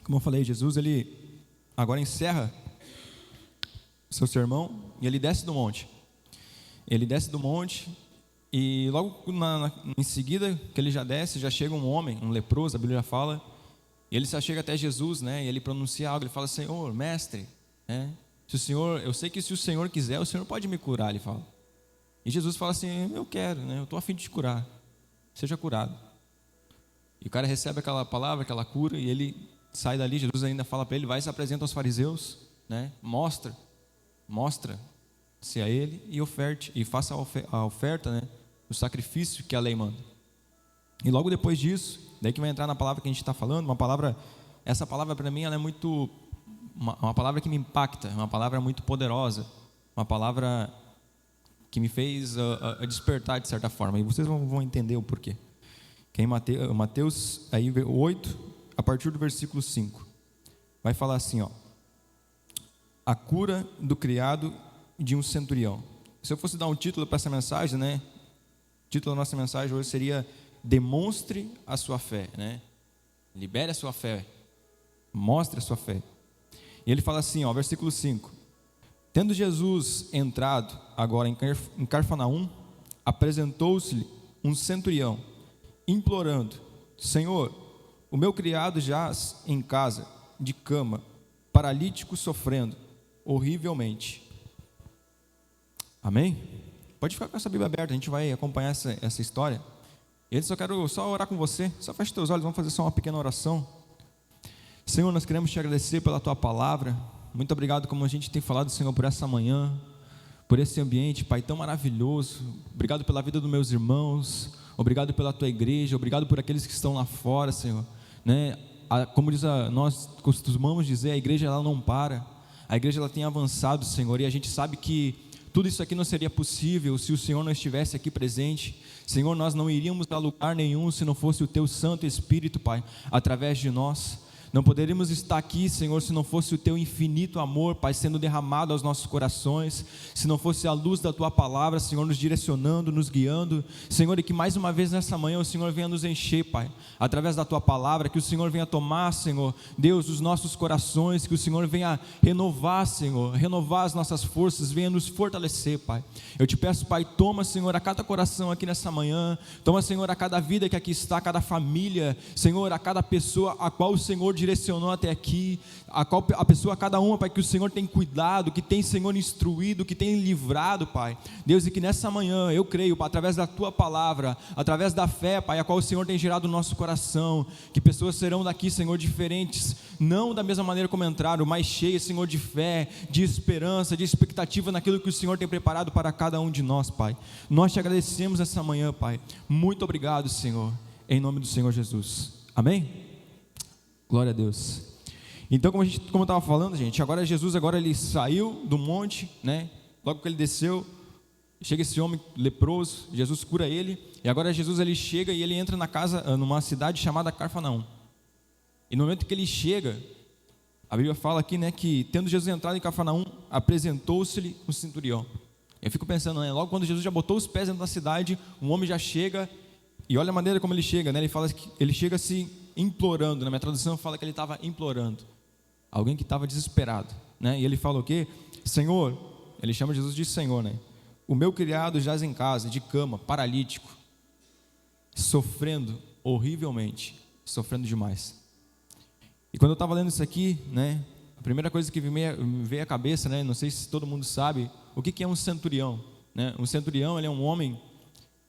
Como eu falei, Jesus, ele agora encerra seu sermão e ele desce do monte. Ele desce do monte e logo em seguida que ele já desce, já chega um homem, um leproso, a Bíblia fala, e ele já chega até Jesus, né? E ele pronuncia algo, ele fala: Senhor, mestre, né? Se o Senhor, eu sei que se o Senhor quiser, o Senhor pode me curar, ele fala. E Jesus fala assim: eu quero, né? Eu estou a fim de te curar, seja curado. E o cara recebe aquela palavra, aquela cura, e ele sai dali. Jesus ainda fala para ele: vai e se apresenta aos fariseus, né? Mostra-se a ele e oferte, e faça a oferta, né? O sacrifício que a lei manda. E logo depois disso, daí que vai entrar na palavra que a gente está falando, essa palavra para mim ela é muito, uma palavra que me impacta, uma palavra muito poderosa, uma palavra que me fez despertar de certa forma, e vocês vão entender o porquê. Que é em Mateus aí, 8, a partir do versículo 5, vai falar assim, ó: a cura do criado de um centurião. Se eu fosse dar um título para essa mensagem, né? O título da nossa mensagem hoje seria: demonstre a sua fé, né? Libere a sua fé, mostre a sua fé. E ele fala assim, ó, versículo 5: tendo Jesus entrado agora em Cafarnaum, apresentou-se-lhe um centurião, implorando: Senhor, o meu criado jaz em casa, de cama, paralítico, sofrendo horrivelmente. Amém? Pode ficar com essa Bíblia aberta, a gente vai acompanhar essa história. Eu quero orar com você. Só feche teus olhos, vamos fazer só uma pequena oração. Senhor, nós queremos te agradecer pela tua palavra. Muito obrigado, como a gente tem falado, Senhor, por essa manhã, por esse ambiente, Pai, tão maravilhoso. Obrigado pela vida dos meus irmãos, obrigado pela tua igreja, obrigado por aqueles que estão lá fora, Senhor, né? Como nós costumamos dizer, a igreja ela não para, a igreja ela tem avançado, Senhor, e a gente sabe que tudo isso aqui não seria possível se o Senhor não estivesse aqui presente. Senhor, nós não iríamos a lugar nenhum se não fosse o teu Santo Espírito, Pai, através de nós. Não poderíamos estar aqui, Senhor, se não fosse o teu infinito amor, Pai, sendo derramado aos nossos corações, se não fosse a luz da tua palavra, Senhor, nos direcionando, nos guiando, Senhor, e que mais uma vez nessa manhã o Senhor venha nos encher, Pai, através da tua palavra, que o Senhor venha tomar, Senhor, Deus, os nossos corações, que o Senhor venha renovar, Senhor, renovar as nossas forças, venha nos fortalecer, Pai. Eu te peço, Pai, toma, Senhor, a cada coração aqui nessa manhã, toma, Senhor, a cada vida que aqui está, a cada família, Senhor, a cada pessoa a qual o Senhor direcionou até aqui, a pessoa, cada uma, Pai, que o Senhor tem cuidado, que tem, Senhor, instruído, que tem livrado, Pai, Deus, e que nessa manhã, eu creio, Pai, através da Tua palavra, através da fé, Pai, a qual o Senhor tem gerado no nosso coração, que pessoas serão daqui, Senhor, diferentes, não da mesma maneira como entraram, mas cheias, Senhor, de fé, de esperança, de expectativa naquilo que o Senhor tem preparado para cada um de nós, Pai. Nós te agradecemos essa manhã, Pai, muito obrigado, Senhor, em nome do Senhor Jesus, amém? Glória a Deus. Então, como eu estava falando, gente, agora Jesus, ele saiu do monte, né? Logo que ele desceu, chega esse homem leproso, Jesus cura ele, e agora Jesus ele chega e ele entra na casa, numa cidade chamada Cafarnaum. E no momento que ele chega, a Bíblia fala aqui, né, que tendo Jesus entrado em Cafarnaum, apresentou-se-lhe um centurião. Eu fico pensando, né, logo quando Jesus já botou os pés dentro da cidade, um homem já chega, e olha a maneira como ele chega, né? Ele fala que ele chega assim implorando, na minha tradução fala que ele estava implorando, alguém que estava desesperado, né? E ele fala o quê? Senhor, ele chama Jesus de Senhor, né? O meu criado jaz em casa, de cama, paralítico, sofrendo horrivelmente, sofrendo demais. E quando eu estava lendo isso aqui, né, a primeira coisa que me veio à cabeça, né, não sei se todo mundo sabe, o que é um centurião, né? Um centurião, ele é um homem,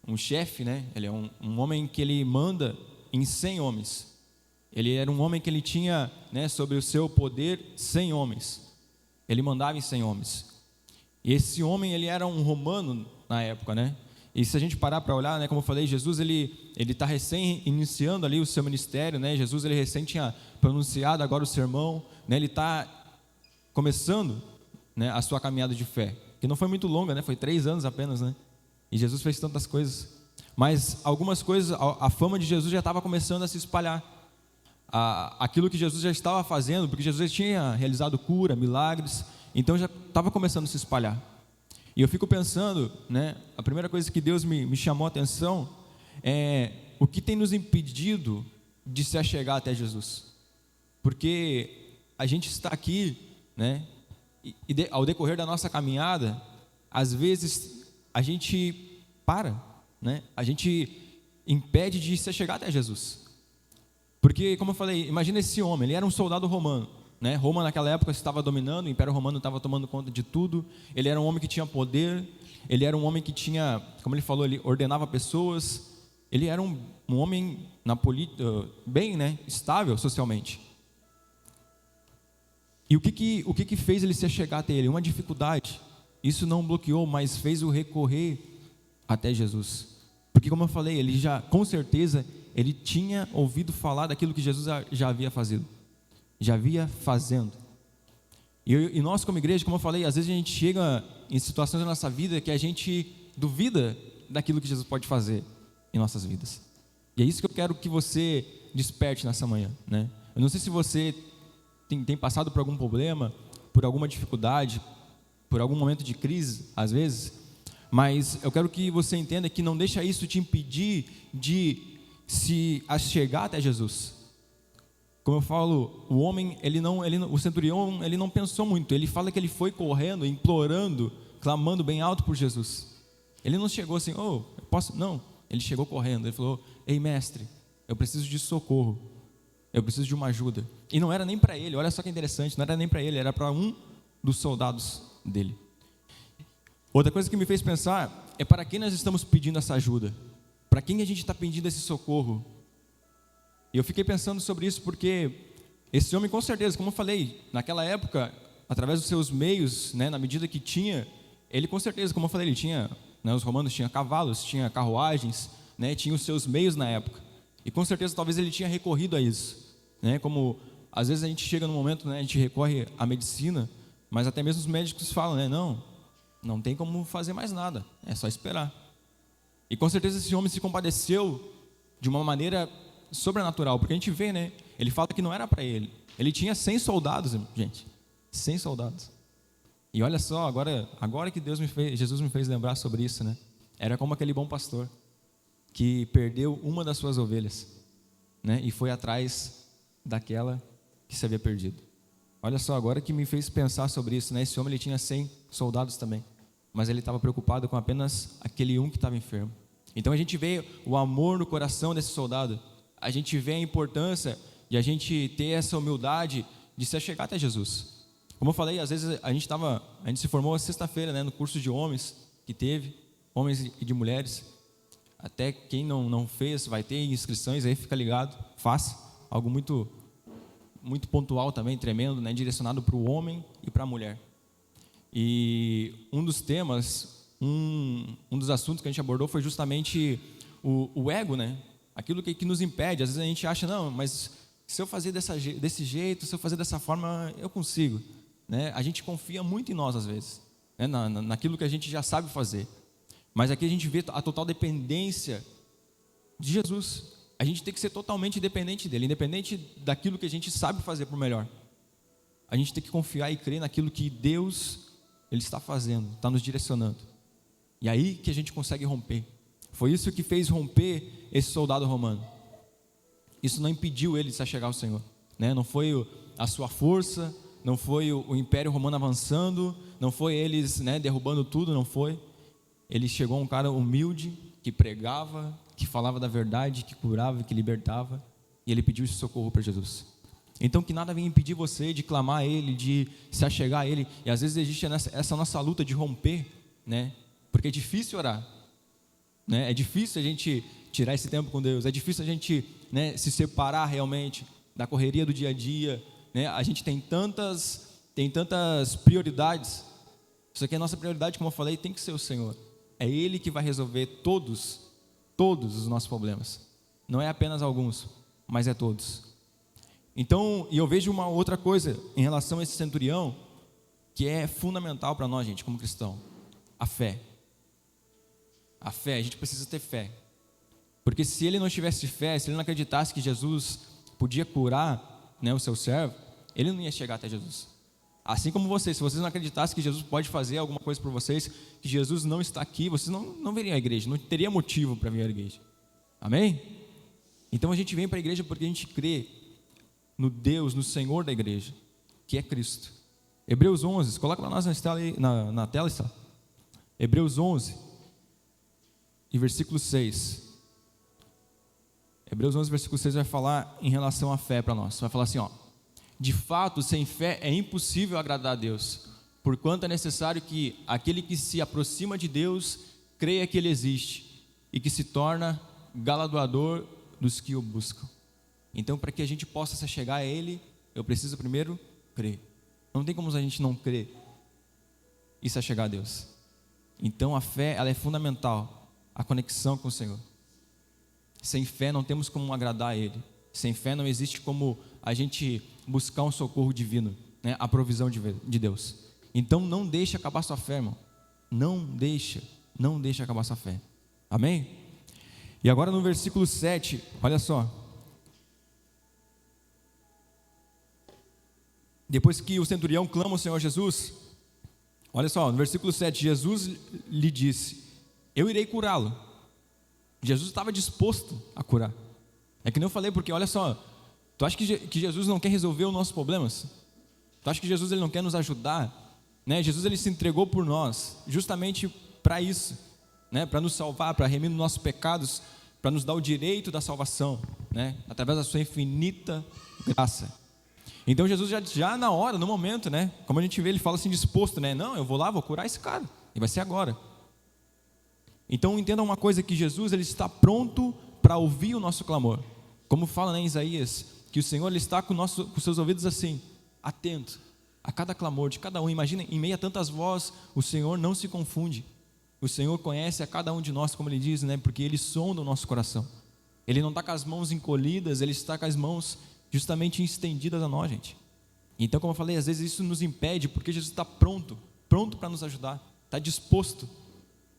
um chefe, né? Ele é um homem que ele manda em 100 homens. Ele era um homem que ele tinha, né, sobre o seu poder 100 homens. Ele mandava em 100 homens. E esse homem, ele era um romano na época, né? E se a gente parar para olhar, né, como eu falei, Jesus ele está recém iniciando ali o seu ministério, né? Jesus ele recém tinha pronunciado agora o sermão, né? Ele está começando, né, a sua caminhada de fé, que não foi muito longa, né? Foi 3 anos apenas, né? E Jesus fez tantas coisas. Mas algumas coisas, a fama de Jesus já estava começando a se espalhar. Aquilo que Jesus já estava fazendo, porque Jesus tinha realizado cura, milagres, então já estava começando a se espalhar. E eu fico pensando, né, a primeira coisa que Deus me chamou a atenção é o que tem nos impedido de se achegar até Jesus. Porque a gente está aqui, né, ao decorrer da nossa caminhada, às vezes a gente para, né, a gente impede de se achegar até Jesus. Porque, como eu falei, imagina esse homem, ele era um soldado romano, né? Roma naquela época estava dominando, o Império Romano estava tomando conta de tudo. Ele era um homem que tinha poder, ele era um homem que tinha, como ele falou, ele ordenava pessoas. Ele era um homem bem, né, estável socialmente. E o que fez ele se achegar até ele? Uma dificuldade. Isso não bloqueou, mas fez o recorrer até Jesus. Porque, como eu falei, ele já, com certeza, ele tinha ouvido falar daquilo que Jesus já havia fazendo. E nós, como igreja, como eu falei, às vezes a gente chega em situações da nossa vida que a gente duvida daquilo que Jesus pode fazer em nossas vidas. E é isso que eu quero que você desperte nessa manhã, né? Eu não sei se você tem passado por algum problema, por alguma dificuldade, por algum momento de crise, às vezes, mas eu quero que você entenda que não deixa isso te impedir de se achegar até Jesus. Como eu falo, o homem, o centurião, ele não pensou muito. Ele fala que ele foi correndo, implorando, clamando bem alto por Jesus. Ele não chegou assim, eu posso? Não, ele chegou correndo. Ele falou, ei mestre, eu preciso de socorro, eu preciso de uma ajuda. E não era nem para ele, olha só que interessante, não era nem para ele, era para um dos soldados dele. Outra coisa que me fez pensar é para quem nós estamos pedindo essa ajuda, para quem a gente está pedindo esse socorro. E eu fiquei pensando sobre isso porque esse homem, com certeza, como eu falei, naquela época, através dos seus meios, né, na medida que tinha, ele com certeza, como eu falei, ele tinha, né, os romanos tinham cavalos, tinha carruagens, né, tinha os seus meios na época. E com certeza, talvez ele tinha recorrido a isso, né, como às vezes a gente chega num momento, né, a gente recorre à medicina, mas até mesmo os médicos falam, né, não tem como fazer mais nada, é só esperar. E com certeza esse homem se compadeceu de uma maneira sobrenatural, porque a gente vê, né, ele fala que não era para ele. Ele tinha 100 soldados, gente, 100 soldados. E olha só, agora que Jesus me fez lembrar sobre isso, né? Era como aquele bom pastor que perdeu uma das suas ovelhas, né, e foi atrás daquela que se havia perdido. Olha só, agora que me fez pensar sobre isso, né? Esse homem, ele tinha 100 soldados também, mas ele estava preocupado com apenas aquele um que estava enfermo. Então a gente vê o amor no coração desse soldado, a gente vê a importância de a gente ter essa humildade de se achegar até Jesus. Como eu falei, às vezes a gente se formou sexta-feira, né, no curso de homens que teve, homens e de mulheres. Até quem não fez, vai ter inscrições aí, fica ligado, faça. Algo muito, muito pontual também, tremendo, né, direcionado para o homem e para a mulher. E um dos temas, um dos assuntos que a gente abordou foi justamente o ego, né? Aquilo que nos impede. Às vezes a gente acha, não, mas se eu fazer desse jeito, se eu fazer dessa forma, eu consigo, né? A gente confia muito em nós às vezes, né? Naquilo que a gente já sabe fazer. Mas aqui a gente vê a total dependência de Jesus. A gente tem que ser totalmente dependente dele, independente daquilo que a gente sabe fazer por melhor. A gente tem que confiar e crer naquilo que Deus, Ele está fazendo, está nos direcionando. E aí que a gente consegue romper. Foi isso que fez romper esse soldado romano. Isso não impediu ele de se achegar ao Senhor, né? Não foi a sua força, não foi o Império Romano avançando, não foi eles, né, derrubando tudo, não foi. Ele chegou a um cara humilde, que pregava, que falava da verdade, que curava, que libertava, e ele pediu esse socorro para Jesus. Então que nada venha impedir você de clamar a Ele, de se achegar a Ele. E às vezes existe essa nossa luta de romper, né? Porque é difícil orar, né? É difícil a gente tirar esse tempo com Deus, é difícil a gente, né, se separar realmente da correria do dia a dia, né? A gente tem tantas prioridades. Isso aqui é a nossa prioridade, como eu falei, tem que ser o Senhor. É Ele que vai resolver todos os nossos problemas. Não é apenas alguns, mas é todos. Então, e eu vejo uma outra coisa em relação a esse centurião, que é fundamental para nós, gente, como cristão: a fé. A fé, a gente precisa ter fé. Porque se ele não tivesse fé, se ele não acreditasse que Jesus podia curar, né, o seu servo, ele não ia chegar até Jesus. Assim como vocês, se vocês não acreditassem que Jesus pode fazer alguma coisa por vocês, que Jesus não está aqui, vocês não veriam a igreja, não teria motivo para vir à igreja. Amém? Então a gente vem para a igreja porque a gente crê no Deus, no Senhor da igreja, que é Cristo. Hebreus 11, coloca para nós na tela, está. Hebreus 11, e versículo 6. Hebreus 11, versículo 6 vai falar em relação à fé para nós. Vai falar assim, ó: de fato, sem fé é impossível agradar a Deus, porquanto é necessário que aquele que se aproxima de Deus creia que Ele existe e que se torna galardoador dos que o buscam. Então, para que a gente possa se chegar a Ele, eu preciso primeiro crer. Não tem como a gente não crer e se chegar a Deus. Então, a fé, ela é fundamental, a conexão com o Senhor. Sem fé não temos como agradar a Ele. Sem fé não existe como a gente buscar um socorro divino, né? A provisão de Deus. Então não deixe acabar sua fé, irmão. Não deixe acabar sua fé. Amém? E agora no versículo 7, olha só. Depois que o centurião clama ao Senhor Jesus, olha só, no versículo 7, Jesus lhe disse: eu irei curá-lo. Jesus estava disposto a curar. É que nem eu falei, porque olha só, tu acha que Jesus não quer resolver os nossos problemas? Tu acha que Jesus ele não quer nos ajudar? Né? Jesus ele se entregou por nós, justamente para isso, né? Para nos salvar, para remir os nossos pecados, para nos dar o direito da salvação, né? Através da sua infinita graça. Então Jesus já na hora, no momento, né? Como a gente vê, ele fala assim disposto, né? Não, eu vou lá, vou curar esse cara, e vai ser agora. Então entenda uma coisa, que Jesus ele está pronto para ouvir o nosso clamor. Como fala, né, em Isaías, que o Senhor ele está com os seus ouvidos assim, atento a cada clamor de cada um. Imagina, em meio a tantas vozes, o Senhor não se confunde. O Senhor conhece a cada um de nós, como Ele diz, né, porque Ele sonda o nosso coração. Ele não está com as mãos encolhidas, Ele está com as mãos justamente estendidas a nós, gente. Então, como eu falei, às vezes isso nos impede, porque Jesus está pronto para nos ajudar, está disposto.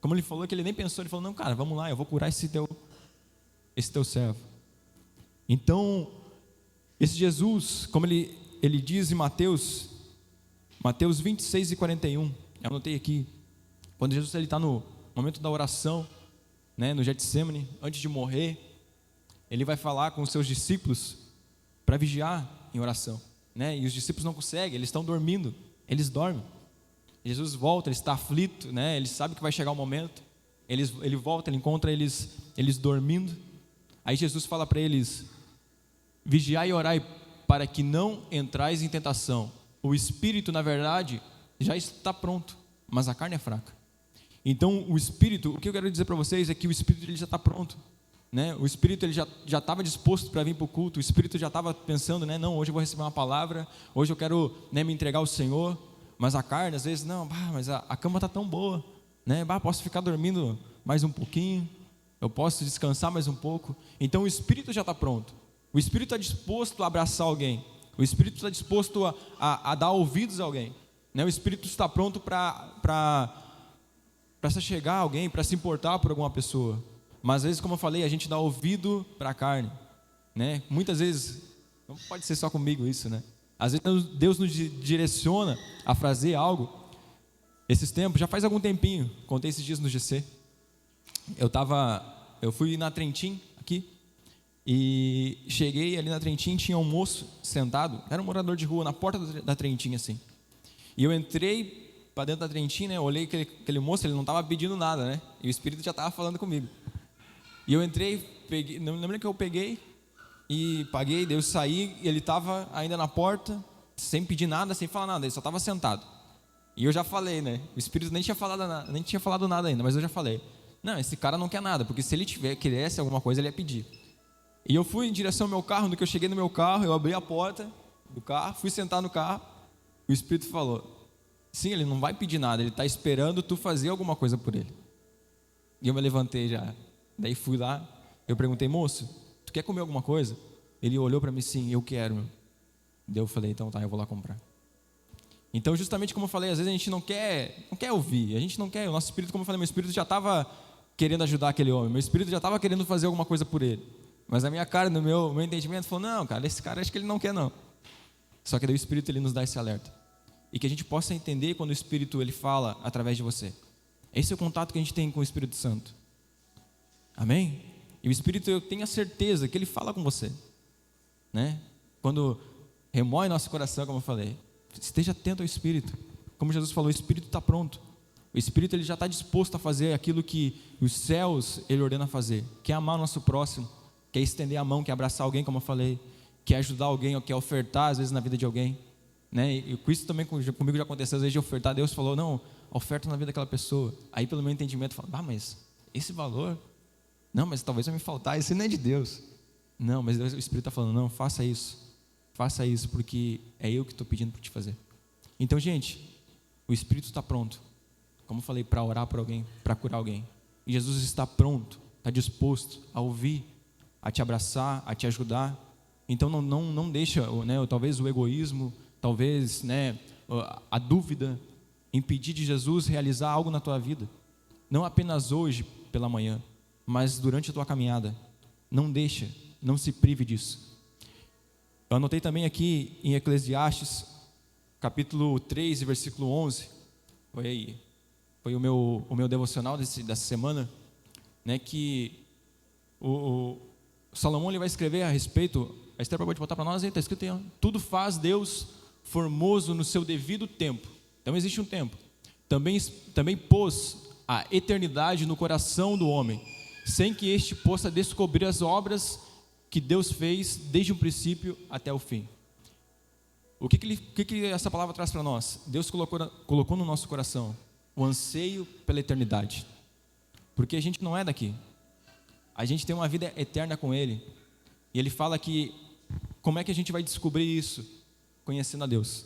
Como Ele falou, que Ele nem pensou, Ele falou: não, cara, vamos lá, eu vou curar esse teu servo. Então, esse Jesus, como ele diz em Mateus 26 e 41, eu anotei aqui, quando Jesus está no momento da oração, né, no Getsemane, antes de morrer, ele vai falar com os seus discípulos para vigiar em oração, né, e os discípulos não conseguem, eles estão dormindo, eles dormem. Jesus volta, ele está aflito, né, ele sabe que vai chegar o momento, ele volta, ele encontra eles dormindo. Aí Jesus fala para eles: vigiai e orai para que não entrais em tentação. O espírito, na verdade, já está pronto, mas a carne é fraca. Então, o espírito, o que eu quero dizer para vocês é que o espírito ele já está pronto, né? O espírito ele já estava disposto para vir para o culto. O espírito já estava pensando, né? Não, hoje eu vou receber uma palavra, hoje eu quero, né, me entregar ao Senhor. Mas a carne, às vezes, não, mas a cama está tão boa, né? Posso ficar dormindo mais um pouquinho, eu posso descansar mais um pouco. Então o espírito já está pronto. O espírito está disposto a abraçar alguém. O espírito está disposto a dar ouvidos a alguém, né? O espírito está pronto para se chegar a alguém, para se importar por alguma pessoa. Mas às vezes, como eu falei, a gente dá ouvido para a carne, né? Muitas vezes, não pode ser só comigo isso, né? Às vezes Deus nos direciona a fazer algo. Esses tempos, já faz algum tempinho, contei esses dias no GC. Eu fui na Trentin aqui, e cheguei ali na Trentin, tinha um moço sentado, era um morador de rua, na porta da Trentin, assim. E eu entrei para dentro da Trentin, né, olhei aquele moço, ele não estava pedindo nada, né, e o Espírito já estava falando comigo. E eu entrei, peguei, não lembro que eu peguei, e paguei, daí eu saí, e ele estava ainda na porta, sem pedir nada, sem falar nada, ele só estava sentado. E eu já falei, né, o Espírito nem tinha falado nada ainda, mas eu já falei: não, esse cara não quer nada, porque se ele quisesse alguma coisa, ele ia pedir. E eu fui em direção ao meu carro. No que eu cheguei no meu carro, eu abri a porta do carro, fui sentar no carro. O Espírito falou: sim, ele não vai pedir nada, ele está esperando tu fazer alguma coisa por ele. E eu me levantei já. Daí fui lá, eu perguntei: moço, tu quer comer alguma coisa? Ele olhou para mim: sim, eu quero. Daí eu falei: então tá, eu vou lá comprar. Então, justamente como eu falei, às vezes a gente não quer ouvir, a gente não quer. O nosso espírito, como eu falei, meu espírito já estava querendo ajudar aquele homem, meu espírito já estava querendo fazer alguma coisa por ele. Mas a minha cara, no meu entendimento, falou: não, cara, esse cara acho que ele não quer não. Só que daí o Espírito ele nos dá esse alerta. e que a gente possa entender quando o Espírito ele fala através de você. Esse é o contato que a gente tem com o Espírito Santo. Amém? E o Espírito, eu tenho a certeza que ele fala com você, né? Quando remoe nosso coração, como eu falei, esteja atento ao Espírito. Como Jesus falou, o Espírito está pronto. O Espírito ele já está disposto a fazer aquilo que os céus ele ordena fazer, que é amar o nosso próximo, que é estender a mão, que é abraçar alguém, como eu falei, que é ajudar alguém, ou que é ofertar às vezes na vida de alguém, né? E isso também comigo já aconteceu, às vezes de ofertar. Deus falou, não, oferta na vida daquela pessoa. Aí pelo meu entendimento, eu falo, mas esse valor, não, mas talvez vai me faltar, isso não é de Deus. Não, mas Deus, o Espírito está falando, não, faça isso, porque é eu que estou pedindo para te fazer. Então, gente, o Espírito está pronto, como eu falei, para orar por alguém, para curar alguém. E Jesus está pronto, está disposto a ouvir, a te abraçar, a te ajudar. Então não deixa, né, talvez o egoísmo, talvez, né, a dúvida impedir de Jesus realizar algo na tua vida. Não apenas hoje pela manhã, mas durante a tua caminhada. Não deixa, não se prive disso. Eu anotei também aqui em Eclesiastes, capítulo 3, versículo 11. Foi o meu devocional dessa semana, né, que o Salomão ele vai escrever a respeito. A Esther pode botar para nós aí, está escrito aí, tudo faz Deus formoso no seu devido tempo. Então existe um tempo. Também pôs a eternidade no coração do homem, sem que este possa descobrir as obras que Deus fez desde o princípio até o fim. O que essa palavra traz para nós? Deus colocou no nosso coração o anseio pela eternidade, porque a gente não é daqui, a gente tem uma vida eterna com Ele, e Ele fala que como é que a gente vai descobrir isso? Conhecendo a Deus.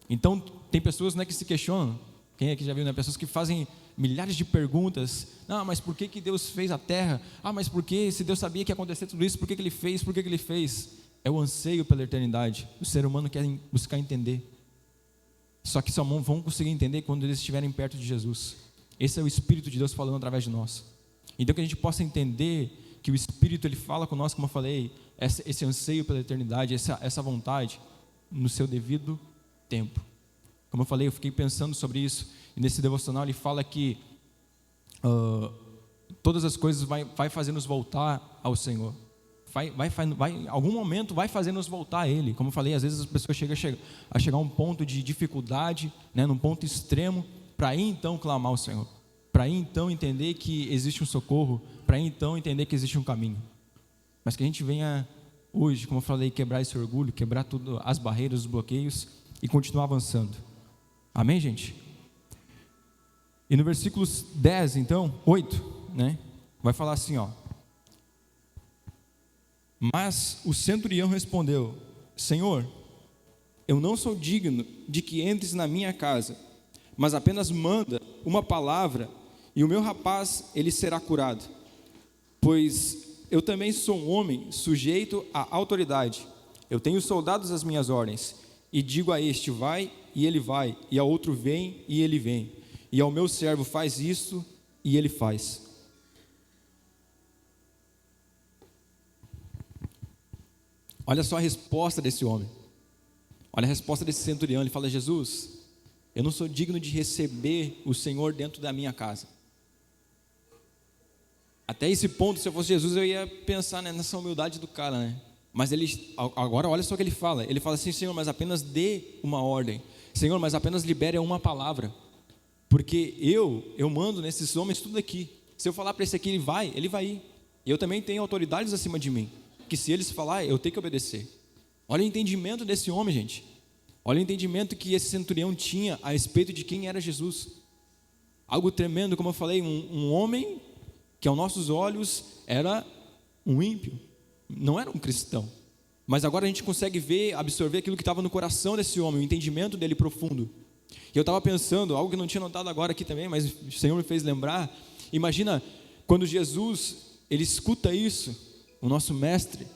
Então tem pessoas, né, que se questionam, quem é que já viu, né, pessoas que fazem milhares de perguntas. Não, mas por que Deus fez a terra? Mas por que, se Deus sabia que ia acontecer tudo isso, por que Ele fez? Por que Ele fez? É o anseio pela eternidade. O ser humano quer buscar entender. Só que só vão conseguir entender quando eles estiverem perto de Jesus. Esse é o Espírito de Deus falando através de nós. Então que a gente possa entender que o Espírito ele fala com nós, como eu falei, esse anseio pela eternidade, essa vontade, no seu devido tempo. Como eu falei, eu fiquei pensando sobre isso, e nesse devocional ele fala que todas as coisas vai fazer nos voltar ao Senhor. Em algum momento vai fazer nos voltar a Ele. Como eu falei, às vezes as pessoas chegam a chegar a um ponto de dificuldade, né, num ponto extremo, para ir então clamar ao Senhor, para ir então entender que existe um socorro, para ir então entender que existe um caminho. Mas que a gente venha hoje, como eu falei, quebrar esse orgulho, quebrar tudo, as barreiras, os bloqueios e continuar avançando. Amém, gente? E no versículo 10, então, 8, né, vai falar assim, ó. Mas o centurião respondeu: Senhor, eu não sou digno de que entres na minha casa, mas apenas manda uma palavra e o meu rapaz ele será curado. Pois eu também sou um homem sujeito à autoridade. Eu tenho soldados às minhas ordens, e digo a este: vai, e ele vai, e ao outro: vem, e ele vem, e ao meu servo: faz isto, e ele faz. Olha só a resposta desse homem. Olha a resposta desse centurião. Ele fala: Jesus, eu não sou digno de receber o Senhor dentro da minha casa. Até esse ponto, se eu fosse Jesus, eu ia pensar, né, nessa humildade do cara, né? Mas ele, agora olha só o que ele fala. Ele fala assim: Senhor, mas apenas dê uma ordem. Senhor, mas apenas libere uma palavra. Porque eu mando nesses homens tudo aqui. Se eu falar para esse aqui, ele vai ir. E eu também tenho autoridades acima de mim, que se eles falar, eu tenho que obedecer. Olha o entendimento desse homem, gente. Olha o entendimento que esse centurião tinha a respeito de quem era Jesus. Algo tremendo, como eu falei, um homem que aos nossos olhos era um ímpio, não era um cristão. Mas agora a gente consegue ver, absorver aquilo que estava no coração desse homem, o entendimento dele profundo. E eu estava pensando, algo que eu não tinha notado agora aqui também, mas o Senhor me fez lembrar. Imagina quando Jesus ele escuta isso, o nosso mestre,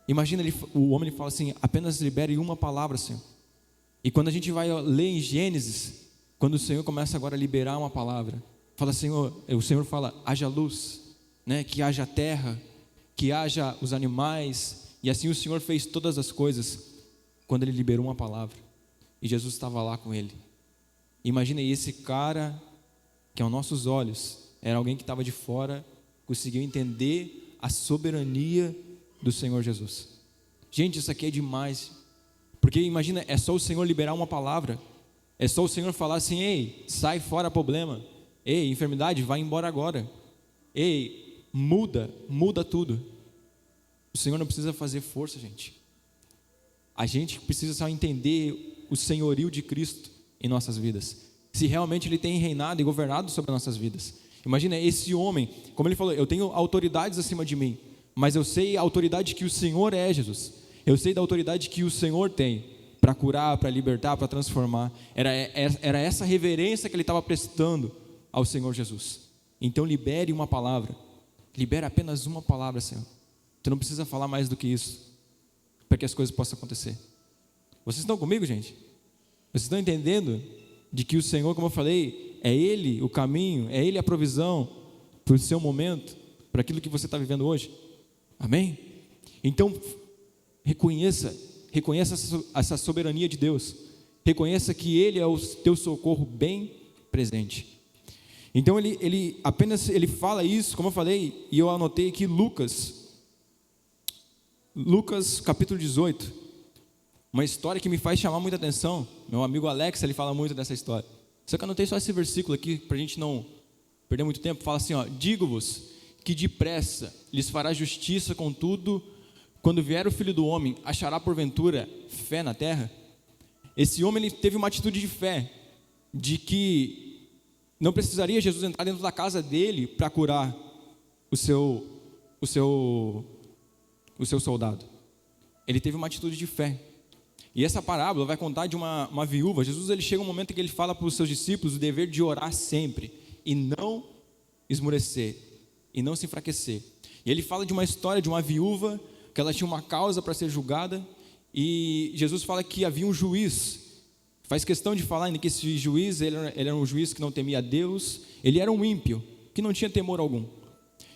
imagina o homem fala assim: apenas libere uma palavra, Senhor. E quando a gente vai ler em Gênesis, quando o Senhor começa agora a liberar uma palavra, fala: Senhor, o Senhor fala: haja luz, né? Que haja terra, que haja os animais, e assim o Senhor fez todas as coisas, quando Ele liberou uma palavra, e Jesus estava lá com ele, Imagina, esse cara, que aos nossos olhos era alguém que estava de fora, conseguiu entender a soberania do Senhor Jesus. Gente, isso aqui é demais. Porque imagina, é só o Senhor liberar uma palavra, é só o Senhor falar assim: ei, sai fora problema, ei, enfermidade, vai embora agora, ei, muda tudo. O Senhor não precisa fazer força, gente. A gente precisa só entender o senhorio de Cristo em nossas vidas, se realmente Ele tem reinado e governado sobre nossas vidas. Imagina, esse homem, como ele falou, eu tenho autoridades acima de mim, mas eu sei a autoridade que o Senhor é, Jesus. Eu sei da autoridade que o Senhor tem para curar, para libertar, para transformar. Era essa reverência que ele estava prestando ao Senhor Jesus. Então libere uma palavra, libere apenas uma palavra, Senhor. Tu não precisa falar mais do que isso, para que as coisas possam acontecer. Vocês estão comigo, gente? Vocês estão entendendo de que o Senhor, como eu falei, é Ele o caminho, é Ele a provisão para o seu momento, para aquilo que você está vivendo hoje? Amém? Então, reconheça essa soberania de Deus. Reconheça que Ele é o teu socorro bem presente. Então ele fala isso, como eu falei, e eu anotei aqui Lucas capítulo 18, uma história que me faz chamar muita atenção. Meu amigo Alex, ele fala muito dessa história. Só que eu anotei só esse versículo aqui, para a gente não perder muito tempo. Fala assim, ó: digo-vos que depressa lhes fará justiça, contudo, quando vier o Filho do Homem, achará porventura fé na terra? Esse homem, ele teve uma atitude de fé, de que não precisaria Jesus entrar dentro da casa dele para curar o seu soldado. Ele teve uma atitude de fé. E essa parábola vai contar de uma viúva. Jesus, ele chega um momento em que ele fala para os seus discípulos o dever de orar sempre e não esmorecer e não se enfraquecer. E ele fala de uma história de uma viúva que ela tinha uma causa para ser julgada, e Jesus fala que havia um juiz. Faz questão de falar que esse juiz, ele era um juiz que não temia a Deus, ele era um ímpio, que não tinha temor algum.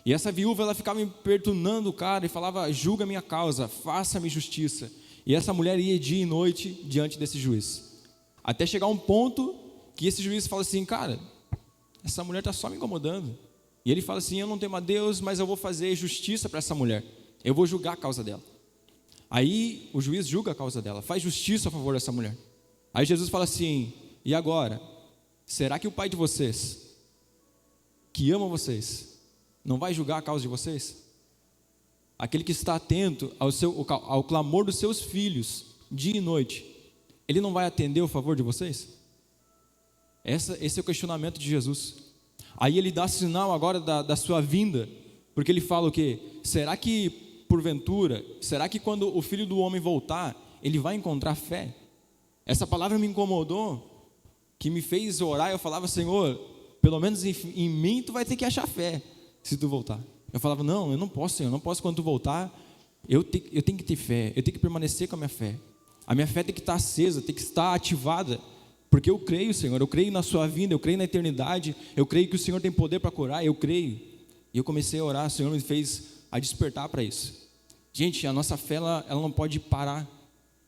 E essa viúva, ela ficava importunando o cara e falava: julga a minha causa, faça-me justiça. E essa mulher ia dia e noite diante desse juiz, até chegar um ponto que esse juiz fala assim: cara, essa mulher está só me incomodando. E ele fala assim: eu não temo a Deus, mas eu vou fazer justiça para essa mulher, eu vou julgar a causa dela. Aí o juiz julga a causa dela, faz justiça a favor dessa mulher. Aí Jesus fala assim: e agora, será que o pai de vocês, que ama vocês, não vai julgar a causa de vocês? Aquele que está atento ao clamor dos seus filhos, dia e noite, ele não vai atender o favor de vocês? Esse é o questionamento de Jesus. Aí ele dá sinal agora da sua vinda, porque ele fala o quê? Será que, porventura, será que quando o Filho do Homem voltar, ele vai encontrar fé? Essa palavra me incomodou, que me fez orar. Eu falava: Senhor, pelo menos em mim tu vai ter que achar fé, se tu voltar. Eu falava: não, eu não posso, Senhor, eu não posso. Quando tu voltar, eu tenho que ter fé, eu tenho que permanecer com a minha fé. A minha fé tem que estar acesa, tem que estar ativada, porque eu creio, Senhor, eu creio na sua vinda, eu creio na eternidade, eu creio que o Senhor tem poder para curar, eu creio. E eu comecei a orar, o Senhor me fez a despertar para isso. Gente, a nossa fé, ela não pode parar,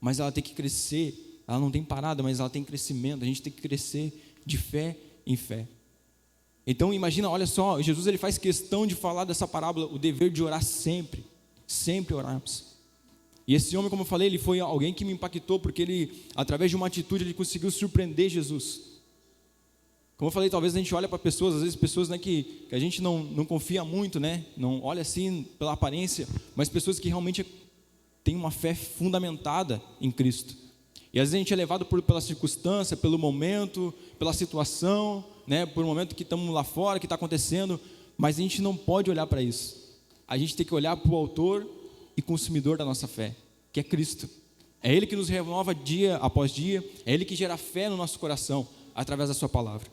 mas ela tem que crescer. Ela não tem parada, mas ela tem crescimento. A gente tem que crescer de fé em fé. Então imagina, olha só, Jesus, ele faz questão de falar dessa parábola, o dever de orar sempre, sempre orarmos. E esse homem, como eu falei, ele foi alguém que me impactou, porque ele, através de uma atitude, ele conseguiu surpreender Jesus. Como eu falei, talvez a gente olha para pessoas, às vezes pessoas, né, que a gente não confia muito, né, não olha assim pela aparência, mas pessoas que realmente têm uma fé fundamentada em Cristo. E às vezes a gente é levado pela circunstância, pelo momento, pela situação, né, por um momento que estamos lá fora, que está acontecendo, mas a gente não pode olhar para isso. A gente tem que olhar para o autor e consumidor da nossa fé, que é Cristo. É Ele que nos renova dia após dia, é Ele que gera fé no nosso coração, através da sua palavra.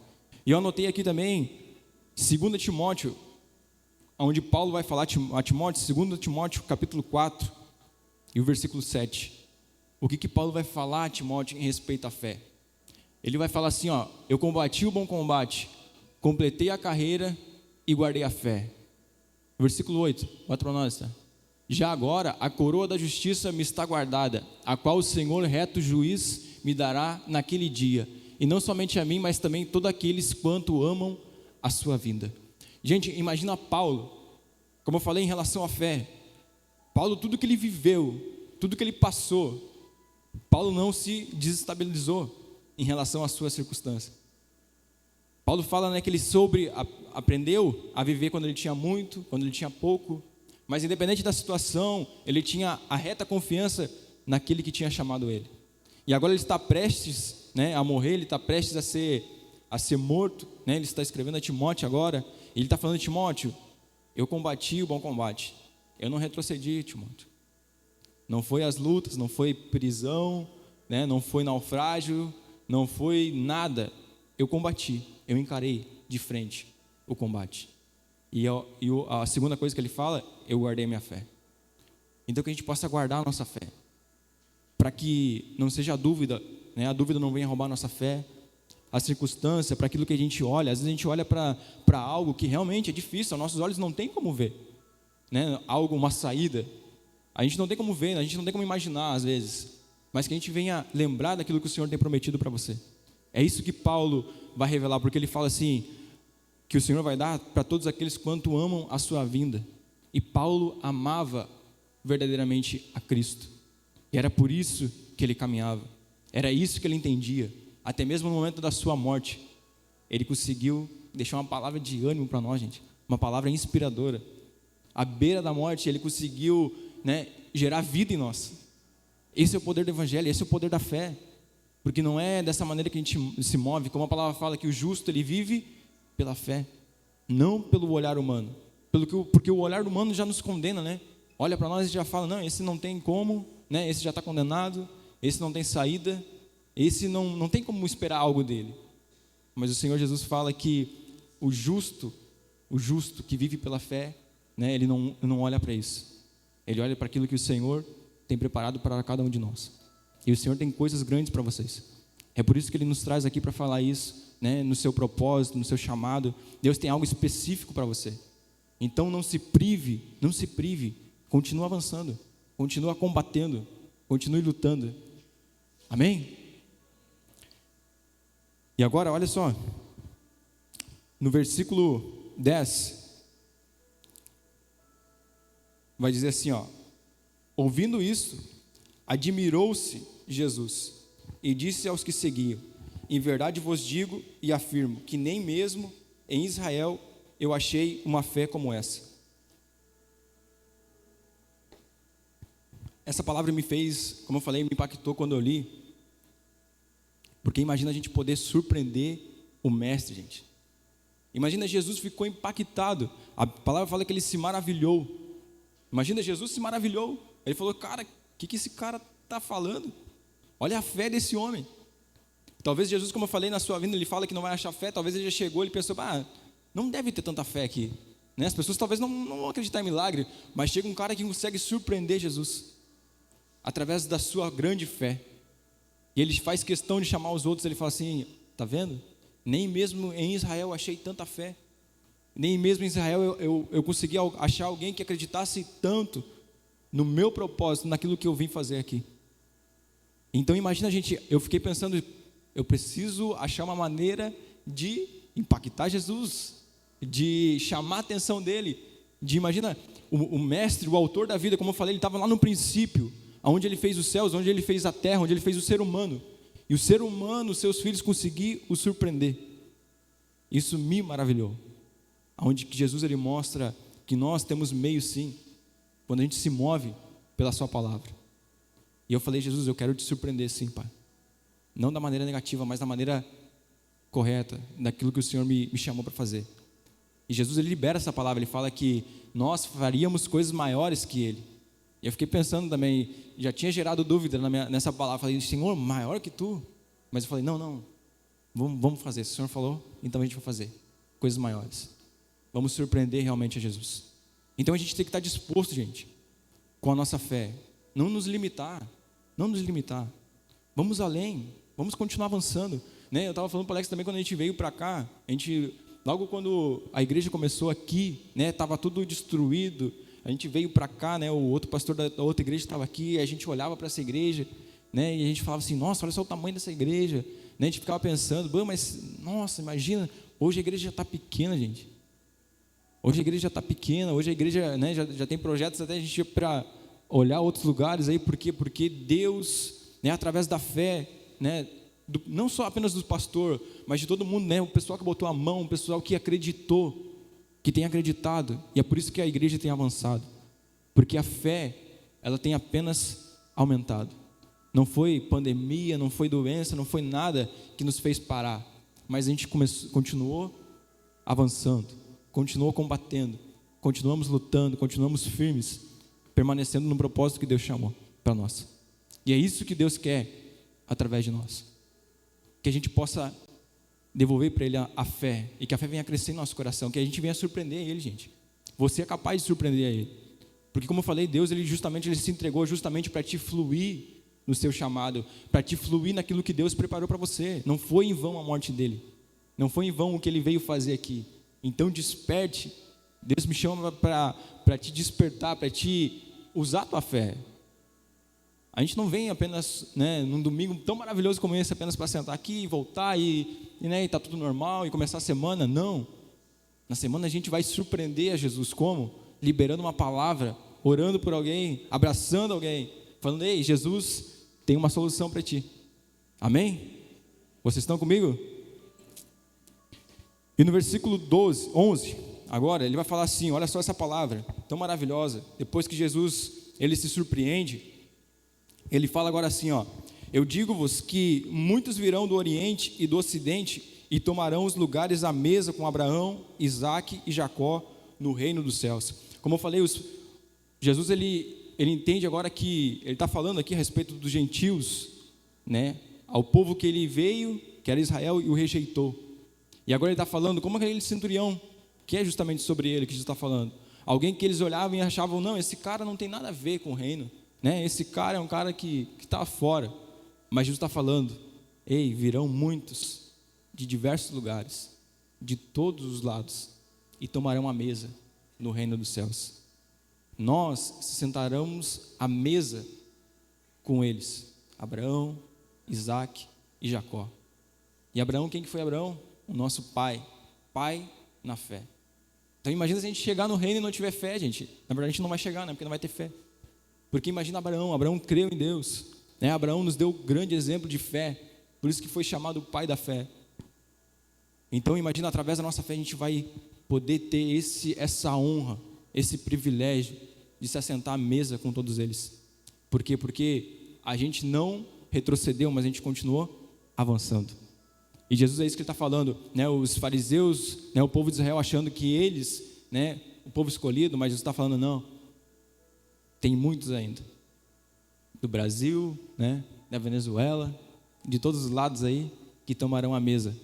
E eu anotei aqui também, 2 Timóteo, onde Paulo vai falar a Timóteo, 2 Timóteo capítulo 4, e o versículo 7. O que Paulo vai falar a Timóteo em respeito à fé? Ele vai falar assim, ó: eu combati o bom combate, completei a carreira e guardei a fé. Versículo 8, bota para nós, tá? Já agora a coroa da justiça me está guardada, a qual o Senhor reto juiz me dará naquele dia, e não somente a mim, mas também todos aqueles quanto amam a sua vinda. Gente, imagina Paulo, como eu falei em relação à fé, Paulo, tudo que ele viveu, tudo que ele passou, Paulo não se desestabilizou em relação à sua circunstância. Paulo fala, né, que ele aprendeu a viver quando ele tinha muito, quando ele tinha pouco, mas independente da situação, ele tinha a reta confiança naquele que tinha chamado ele. E agora ele está prestes, né, a morrer, ele está prestes a ser morto, né, ele está escrevendo a Timóteo agora, e ele está falando: Timóteo, eu combati o bom combate, eu não retrocedi, Timóteo. Não foi as lutas, não foi prisão, né, não foi naufrágio, não foi nada. Eu combati, eu encarei de frente o combate. E a segunda coisa que ele fala: eu guardei minha fé. Então que a gente possa guardar a nossa fé, para que não seja a dúvida, né, a dúvida não venha roubar a nossa fé, a circunstância, para aquilo que a gente olha. Às vezes a gente olha para algo que realmente é difícil, nossos olhos não tem como ver, né, algo, uma saída, a gente não tem como ver, a gente não tem como imaginar às vezes, mas que a gente venha lembrar daquilo que o Senhor tem prometido para você. É isso que Paulo vai revelar, porque ele fala assim, que o Senhor vai dar para todos aqueles quanto amam a sua vinda. E Paulo amava verdadeiramente a Cristo, e era por isso que ele caminhava, era isso que ele entendia. Até mesmo no momento da sua morte, ele conseguiu deixar uma palavra de ânimo para nós, gente, uma palavra inspiradora. À beira da morte, ele conseguiu, né, gerar vida em nós. Esse é o poder do Evangelho, esse é o poder da fé, porque não é dessa maneira que a gente se move, como a palavra fala, que o justo ele vive pela fé, não pelo olhar humano, porque o olhar humano já nos condena, né? Olha para nós e já fala: não, esse não tem como, né? Esse já está condenado, esse não tem saída, esse não tem como esperar algo dele. Mas o Senhor Jesus fala que o justo que vive pela fé, né, ele não olha para isso, ele olha para aquilo que o Senhor tem preparado para cada um de nós. E o Senhor tem coisas grandes para vocês. É por isso que Ele nos traz aqui para falar isso, né, no seu propósito, no seu chamado. Deus tem algo específico para você. Então não se prive, continue avançando, continue combatendo, continue lutando. Amém? E agora, olha só, no versículo 10, vai dizer assim, ó: ouvindo isso, admirou-se Jesus e disse aos que seguiam: em verdade vos digo e afirmo que nem mesmo em Israel eu achei uma fé como essa. Essa palavra me fez, como eu falei, me impactou quando eu li, porque imagina a gente poder surpreender o mestre, gente. Imagina, Jesus ficou impactado, a palavra fala que ele se maravilhou. Imagina, Jesus se maravilhou, ele falou: cara, o que esse cara está falando? Olha a fé desse homem. Talvez Jesus, como eu falei, na sua vinda ele fala que não vai achar fé, talvez ele já chegou, ele pensou: não deve ter tanta fé aqui, né? As pessoas talvez não vão acreditar em milagre, mas chega um cara que consegue surpreender Jesus, através da sua grande fé, e ele faz questão de chamar os outros, ele fala assim: tá vendo? Nem mesmo em Israel eu achei tanta fé, nem mesmo em Israel eu consegui achar alguém que acreditasse tanto no meu propósito, naquilo que eu vim fazer aqui. Então imagina, gente, eu fiquei pensando, eu preciso achar uma maneira de impactar Jesus, de chamar a atenção dele, de imagina, o mestre, o autor da vida, como eu falei, ele estava lá no princípio, onde ele fez os céus, onde ele fez a terra, onde ele fez o ser humano, e o ser humano, seus filhos, conseguiram o surpreender. Isso me maravilhou, onde Jesus ele mostra que nós temos meio sim, quando a gente se move pela sua palavra. E eu falei: Jesus, eu quero te surpreender sim, Pai, não da maneira negativa, mas da maneira correta, daquilo que o Senhor me chamou para fazer. E Jesus ele libera essa palavra, ele fala que nós faríamos coisas maiores que ele. E eu fiquei pensando também, já tinha gerado dúvida nessa palavra, falei: Senhor, maior que tu? Mas eu falei: não, vamos fazer, se o Senhor falou, então a gente vai fazer coisas maiores, vamos surpreender realmente a Jesus. Então a gente tem que estar disposto, gente, com a nossa fé, não nos limitar, vamos além, vamos continuar avançando, né? Eu estava falando para o Alex também, quando a gente veio para cá, logo quando a igreja começou aqui, né, estava tudo destruído, a gente veio para cá, né, o outro pastor da outra igreja estava aqui, a gente olhava para essa igreja, né, e a gente falava assim: nossa, olha só o tamanho dessa igreja, né? A gente ficava pensando, mas nossa, imagina, hoje a igreja já está pequena, gente. Hoje a igreja já está pequena, hoje a igreja, né, já tem projetos até a gente ir para olhar outros lugares aí, por quê? Porque Deus, né, através da fé, né, não só apenas do pastor, mas de todo mundo, né, o pessoal que botou a mão, o pessoal que acreditou, que tem acreditado, e é por isso que a igreja tem avançado, porque a fé, ela tem apenas aumentado. Não foi pandemia, não foi doença, não foi nada que nos fez parar, mas a gente continuou avançando, continuou combatendo, continuamos lutando, continuamos firmes, permanecendo no propósito que Deus chamou para nós. E é isso que Deus quer através de nós, que a gente possa devolver para Ele a fé, e que a fé venha crescer em nosso coração, que a gente venha surpreender Ele, gente. Você é capaz de surpreender a Ele, porque como eu falei, Deus ele se entregou justamente para te fluir no seu chamado, para te fluir naquilo que Deus preparou para você. Não foi em vão a morte dele, não foi em vão o que Ele veio fazer aqui. Então desperte. Deus me chama para te despertar, para te usar a tua fé. A gente não vem apenas, né, num domingo tão maravilhoso como esse, apenas para sentar aqui e voltar e tá tudo normal e começar a semana. Não. Na semana a gente vai surpreender a Jesus. Como? Liberando uma palavra, orando por alguém, abraçando alguém, falando: ei, Jesus tem uma solução para ti. Amém? Vocês estão comigo? E no versículo 11, agora, ele vai falar assim, olha só essa palavra, tão maravilhosa. Depois que Jesus, ele se surpreende, ele fala agora assim, ó: eu digo-vos que muitos virão do Oriente e do Ocidente e tomarão os lugares à mesa com Abraão, Isaque e Jacó no reino dos céus. Como eu falei, Jesus, ele entende agora que ele está falando aqui a respeito dos gentios, né, ao povo que ele veio, que era Israel, e o rejeitou. E agora ele está falando como aquele centurião, que é justamente sobre ele que Jesus está falando. Alguém que eles olhavam e achavam: não, esse cara não tem nada a ver com o reino, né? Esse cara é um cara que está fora. Mas Jesus está falando: ei, virão muitos de diversos lugares, de todos os lados, e tomarão a mesa no reino dos céus. Nós se sentaremos à mesa com eles, Abraão, Isaque e Jacó. E Abraão, quem que foi Abraão? O nosso pai na fé. Então imagina se a gente chegar no reino e não tiver fé, gente. Na verdade a gente não vai chegar, né? Porque não vai ter fé. Porque imagina Abraão creu em Deus, né? Abraão nos deu um grande exemplo de fé, por isso que foi chamado o pai da fé. Então imagina, através da nossa fé a gente vai poder ter essa honra, esse privilégio de se assentar à mesa com todos eles. Por quê? Porque a gente não retrocedeu, mas a gente continuou avançando. E Jesus é isso que ele está falando, né? Os fariseus, né, o povo de Israel achando que eles, né, o povo escolhido, mas Jesus está falando: não, tem muitos ainda, do Brasil, né, da Venezuela, de todos os lados aí, que tomarão a mesa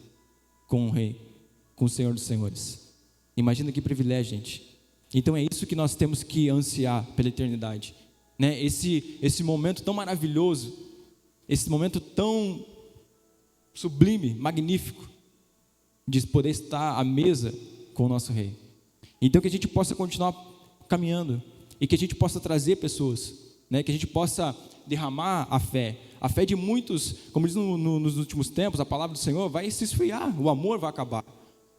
com o Rei, com o Senhor dos Senhores. Imagina que privilégio, gente. Então é isso que nós temos que ansiar pela eternidade, né? Esse momento tão maravilhoso, esse momento tão sublime, magnífico, de poder estar à mesa com o nosso Rei. Então que a gente possa continuar caminhando, e que a gente possa trazer pessoas, né? Que a gente possa derramar a fé de muitos, como diz nos últimos tempos, a palavra do Senhor vai se esfriar, o amor vai acabar.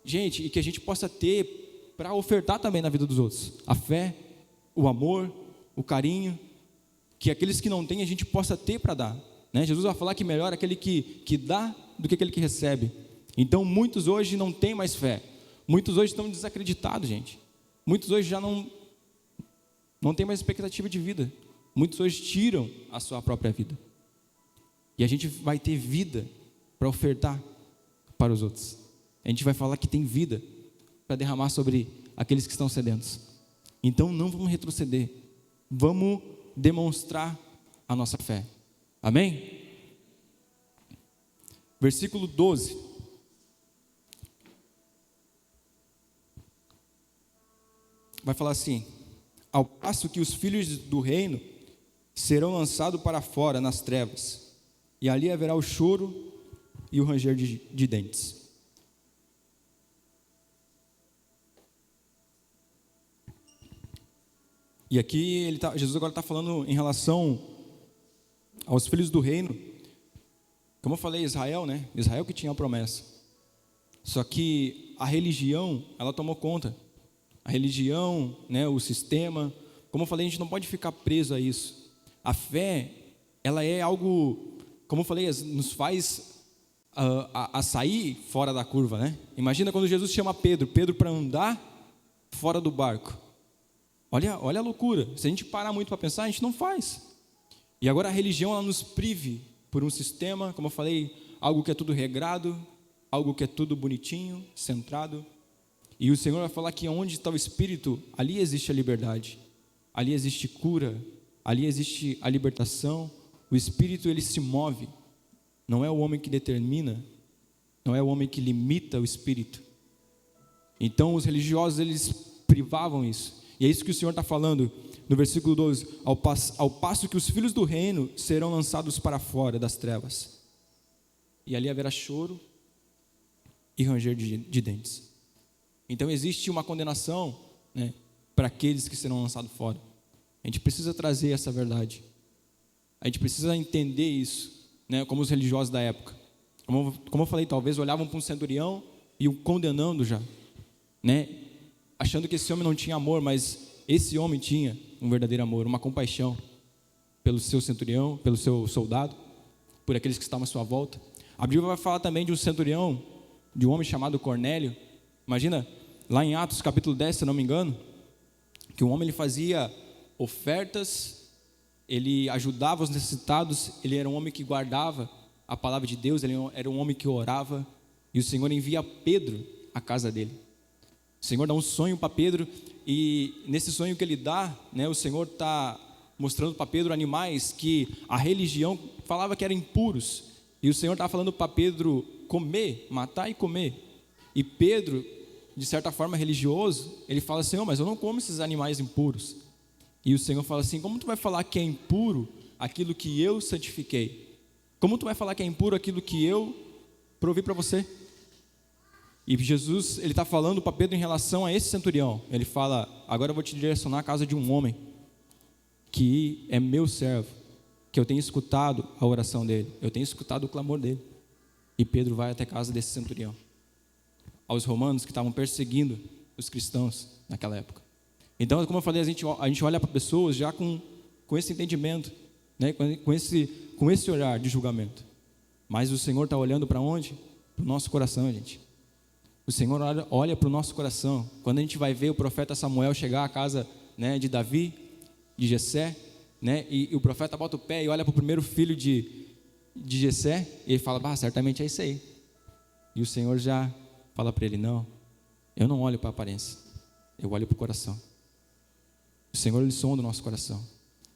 Gente, e que a gente possa ter para ofertar também na vida dos outros, a fé, o amor, o carinho, que aqueles que não têm a gente possa ter para dar, né? Jesus vai falar que melhor é aquele que dá do que aquele que recebe. Então muitos hoje não têm mais fé, muitos hoje estão desacreditados, gente. Muitos hoje já não têm mais expectativa de vida, muitos hoje tiram a sua própria vida. E a gente vai ter vida para ofertar para os outros. A gente vai falar que tem vida para derramar sobre aqueles que estão sedentos. Então não vamos retroceder, vamos demonstrar a nossa fé. Amém? Versículo 12. Vai falar assim: ao passo que os filhos do reino serão lançados para fora nas trevas, e ali haverá o choro e o ranger de dentes. E aqui Jesus agora está falando em relação aos filhos do reino, Como eu falei, Israel, né? Israel que tinha a promessa. Só que a religião, ela tomou conta. A religião, né, o sistema, como eu falei, a gente não pode ficar preso a isso. A fé, ela é algo, como eu falei, nos faz a sair fora da curva, né? Imagina quando Jesus chama Pedro para andar fora do barco. Olha a loucura. Se a gente parar muito para pensar, a gente não faz. E agora a religião, ela nos prive por um sistema, como eu falei, algo que é tudo regrado, algo que é tudo bonitinho, centrado. E o Senhor vai falar que onde está o Espírito, ali existe a liberdade, ali existe cura, ali existe a libertação. O Espírito, ele se move. Não é o homem que determina, não é o homem que limita o Espírito. Então os religiosos, eles privavam isso. E é isso que o Senhor está falando no versículo 12. Ao passo que os filhos do reino serão lançados para fora das trevas. E ali haverá choro e ranger de dentes. Então existe uma condenação, né, para aqueles que serão lançados fora. A gente precisa trazer essa verdade. A gente precisa entender isso, né, como os religiosos da época. Como eu falei, talvez olhavam para um centurião e o condenando já, né, achando que esse homem não tinha amor, mas esse homem tinha um verdadeiro amor, uma compaixão pelo seu centurião, pelo seu soldado, por aqueles que estavam à sua volta. A Bíblia vai falar também de um centurião, de um homem chamado Cornélio. Imagina, lá em Atos capítulo 10, se não me engano, que um homem ele fazia ofertas, ele ajudava os necessitados, ele era um homem que guardava a palavra de Deus, ele era um homem que orava, e o Senhor envia Pedro à casa dele. O Senhor dá um sonho para Pedro, e nesse sonho que ele dá, né, o Senhor está mostrando para Pedro animais que a religião falava que eram impuros, e o Senhor está falando para Pedro comer, matar e comer. E Pedro, de certa forma religioso, ele fala assim: mas eu não como esses animais impuros. E o Senhor fala assim: como tu vai falar que é impuro aquilo que eu santifiquei? Como tu vai falar que é impuro aquilo que eu provi para você? E Jesus, ele está falando para Pedro em relação a esse centurião. Ele fala: agora eu vou te direcionar à casa de um homem que é meu servo, que eu tenho escutado a oração dele, eu tenho escutado o clamor dele. E Pedro vai até a casa desse centurião, aos romanos que estavam perseguindo os cristãos naquela época. Então, como eu falei, a gente olha para pessoas já com esse entendimento, né? com esse olhar de julgamento. Mas o Senhor está olhando para onde? Para o nosso coração, gente. O Senhor olha para o nosso coração. Quando a gente vai ver o profeta Samuel chegar à casa, né, de Davi, de Jessé, né, e o profeta bota o pé e olha para o primeiro filho de Jessé, e ele fala: certamente é isso aí. E o Senhor já fala para ele: não, eu não olho para a aparência, eu olho para o coração. O Senhor, ele sonda o nosso coração.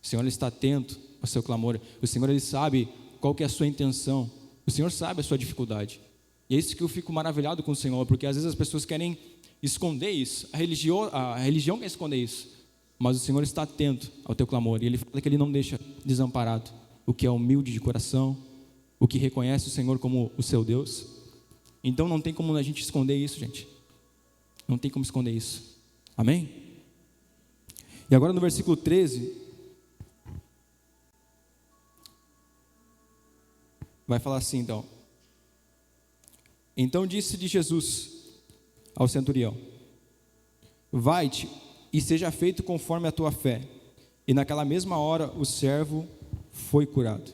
O Senhor, ele está atento ao seu clamor. O Senhor, ele sabe qual que é a sua intenção. O Senhor sabe a sua dificuldade. E é isso que eu fico maravilhado com o Senhor, porque às vezes as pessoas querem esconder isso. A religião quer esconder isso. Mas o Senhor está atento ao teu clamor. E Ele fala que Ele não deixa desamparado o que é humilde de coração, o que reconhece o Senhor como o seu Deus. Então não tem como a gente esconder isso, gente. Não tem como esconder isso. Amém? E agora no versículo 13, vai falar assim então: então disse-lhe Jesus ao centurião: vai-te e seja feito conforme a tua fé. E naquela mesma hora o servo foi curado.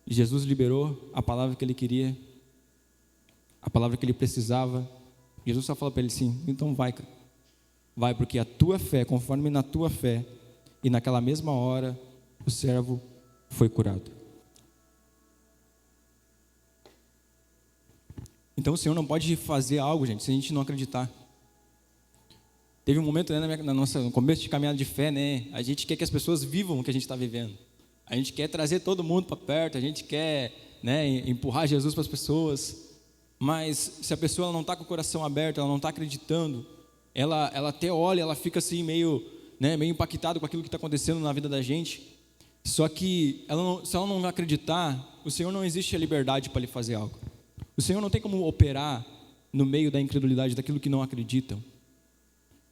E Jesus liberou a palavra que ele queria, a palavra que ele precisava. Jesus só falou para ele assim: então vai, cara. Vai, porque a tua fé, conforme na tua fé. E naquela mesma hora o servo foi curado. Então o Senhor não pode fazer algo, gente, se a gente não acreditar. Teve um momento, né, no começo de caminhada de fé, né, a gente quer que as pessoas vivam o que a gente está vivendo. A gente quer trazer todo mundo para perto, a gente quer, né, empurrar Jesus para as pessoas. Mas se a pessoa ela não está com o coração aberto, ela não está acreditando, ela até olha, ela fica assim meio impactada com aquilo que está acontecendo na vida da gente. Só que se ela não acreditar, o Senhor não existe a liberdade para lhe fazer algo. O Senhor não tem como operar no meio da incredulidade daquilo que não acreditam.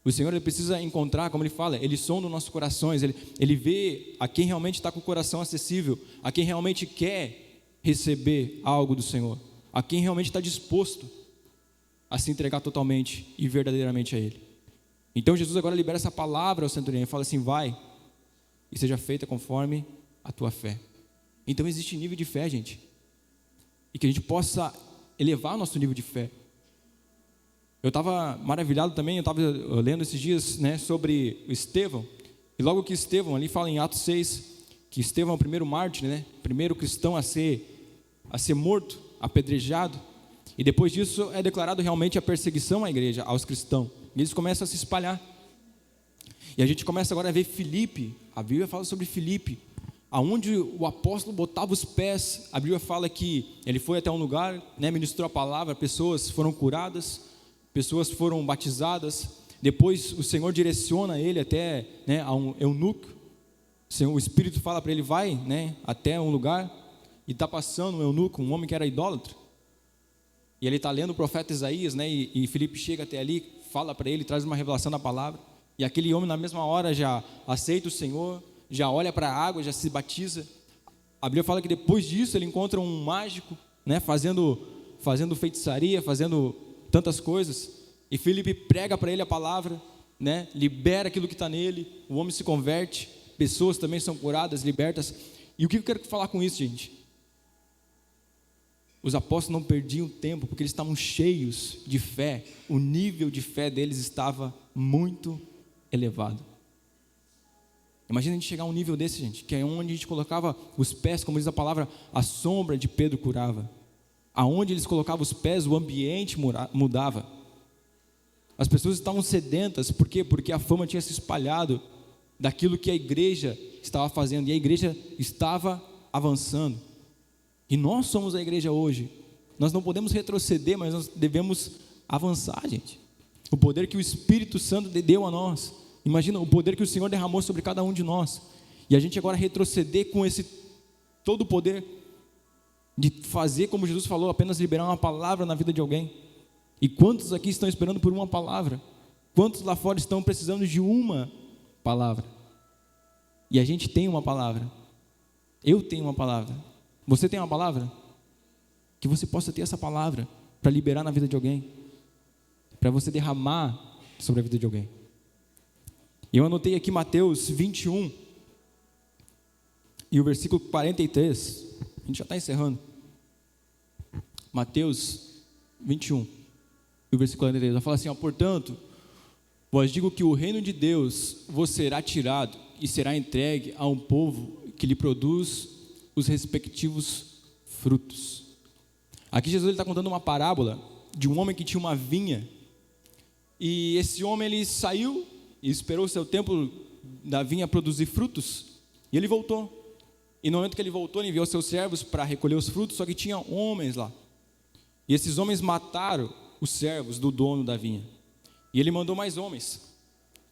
O Senhor, ele precisa encontrar, como ele fala, ele sonda os nossos corações, ele vê a quem realmente está com o coração acessível, a quem realmente quer receber algo do Senhor, a quem realmente está disposto a se entregar totalmente e verdadeiramente a Ele. Então Jesus agora libera essa palavra ao centurião e fala assim: vai e seja feita conforme a tua fé. Então existe nível de fé, gente, e que a gente possa elevar o nosso nível de fé. Eu estava maravilhado também, eu estava lendo esses dias, né, sobre o Estevão, e logo que Estevão, ali fala em Atos 6, que Estevão é o primeiro mártir, né, primeiro cristão a ser morto, apedrejado, e depois disso é declarado realmente a perseguição à igreja, aos cristãos, e eles começam a se espalhar, e a gente começa agora a ver Filipe, a Bíblia fala sobre Filipe, aonde o apóstolo botava os pés, a Bíblia fala que ele foi até um lugar, né, ministrou a palavra, pessoas foram curadas, pessoas foram batizadas, depois o Senhor direciona ele até, né, a um eunuco, o Espírito fala para ele, vai, né, até um lugar, e está passando um eunuco, um homem que era idólatra, e ele está lendo o profeta Isaías, né, e Filipe chega até ali, fala para ele, traz uma revelação da palavra, e aquele homem na mesma hora já aceita o Senhor, já olha para a água, já se batiza. A Bíblia fala que depois disso ele encontra um mágico, né, fazendo feitiçaria, fazendo tantas coisas, e Filipe prega para ele a palavra, né, libera aquilo que está nele, o homem se converte, pessoas também são curadas, libertas. E o que eu quero falar com isso, gente? Os apóstolos não perdiam tempo, porque eles estavam cheios de fé, o nível de fé deles estava muito elevado. Imagina a gente chegar a um nível desse, gente, que é onde a gente colocava os pés, como diz a palavra, a sombra de Pedro curava. Aonde eles colocavam os pés, o ambiente mudava. As pessoas estavam sedentas, por quê? Porque a fama tinha se espalhado daquilo que a igreja estava fazendo, e a igreja estava avançando. E nós somos a igreja hoje. Nós não podemos retroceder, mas nós devemos avançar, gente. O poder que o Espírito Santo deu a nós. Imagina o poder que o Senhor derramou sobre cada um de nós. E a gente agora retroceder com esse todo o poder de fazer como Jesus falou, apenas liberar uma palavra na vida de alguém. E quantos aqui estão esperando por uma palavra? Quantos lá fora estão precisando de uma palavra? E a gente tem uma palavra. Eu tenho uma palavra. Você tem uma palavra? Que você possa ter essa palavra para liberar na vida de alguém, para você derramar sobre a vida de alguém. E eu anotei aqui Mateus 21 e o versículo 43. A gente já está encerrando. Mateus 21 e o versículo 43. Ela fala assim: portanto, vos digo que o reino de Deus vos será tirado e será entregue a um povo que lhe produz os respectivos frutos. Aqui Jesus está contando uma parábola de um homem que tinha uma vinha, e esse homem ele saiu e esperou o seu tempo da vinha produzir frutos, e ele voltou. E no momento que ele voltou, ele enviou seus servos para recolher os frutos, só que tinha homens lá. E esses homens mataram os servos do dono da vinha. E ele mandou mais homens.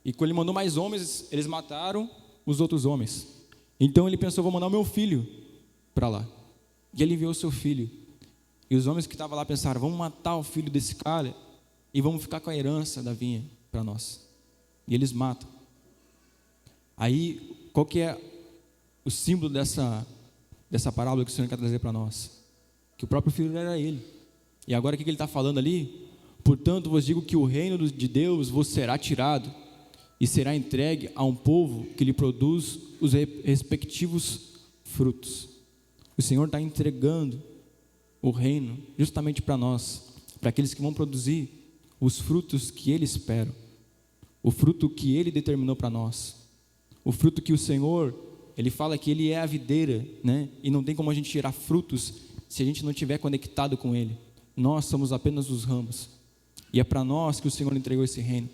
E quando ele mandou mais homens, eles mataram os outros homens. Então ele pensou: vou mandar o meu filho para lá. E ele enviou o seu filho. E os homens que estavam lá pensaram: vamos matar o filho desse cara e vamos ficar com a herança da vinha para nós. E eles matam. Aí, qual que é o símbolo dessa parábola que o Senhor quer trazer para nós? Que o próprio filho era ele. E agora o que ele está falando ali? Portanto, vos digo que o reino de Deus vos será tirado e será entregue a um povo que lhe produz os respectivos frutos. O Senhor está entregando o reino justamente para nós, para aqueles que vão produzir os frutos que Ele espera, o fruto que Ele determinou para nós, o fruto que o Senhor, Ele fala que Ele é a videira, né? E não tem como a gente tirar frutos se a gente não estiver conectado com Ele. Nós somos apenas os ramos, e é para nós que o Senhor entregou esse reino,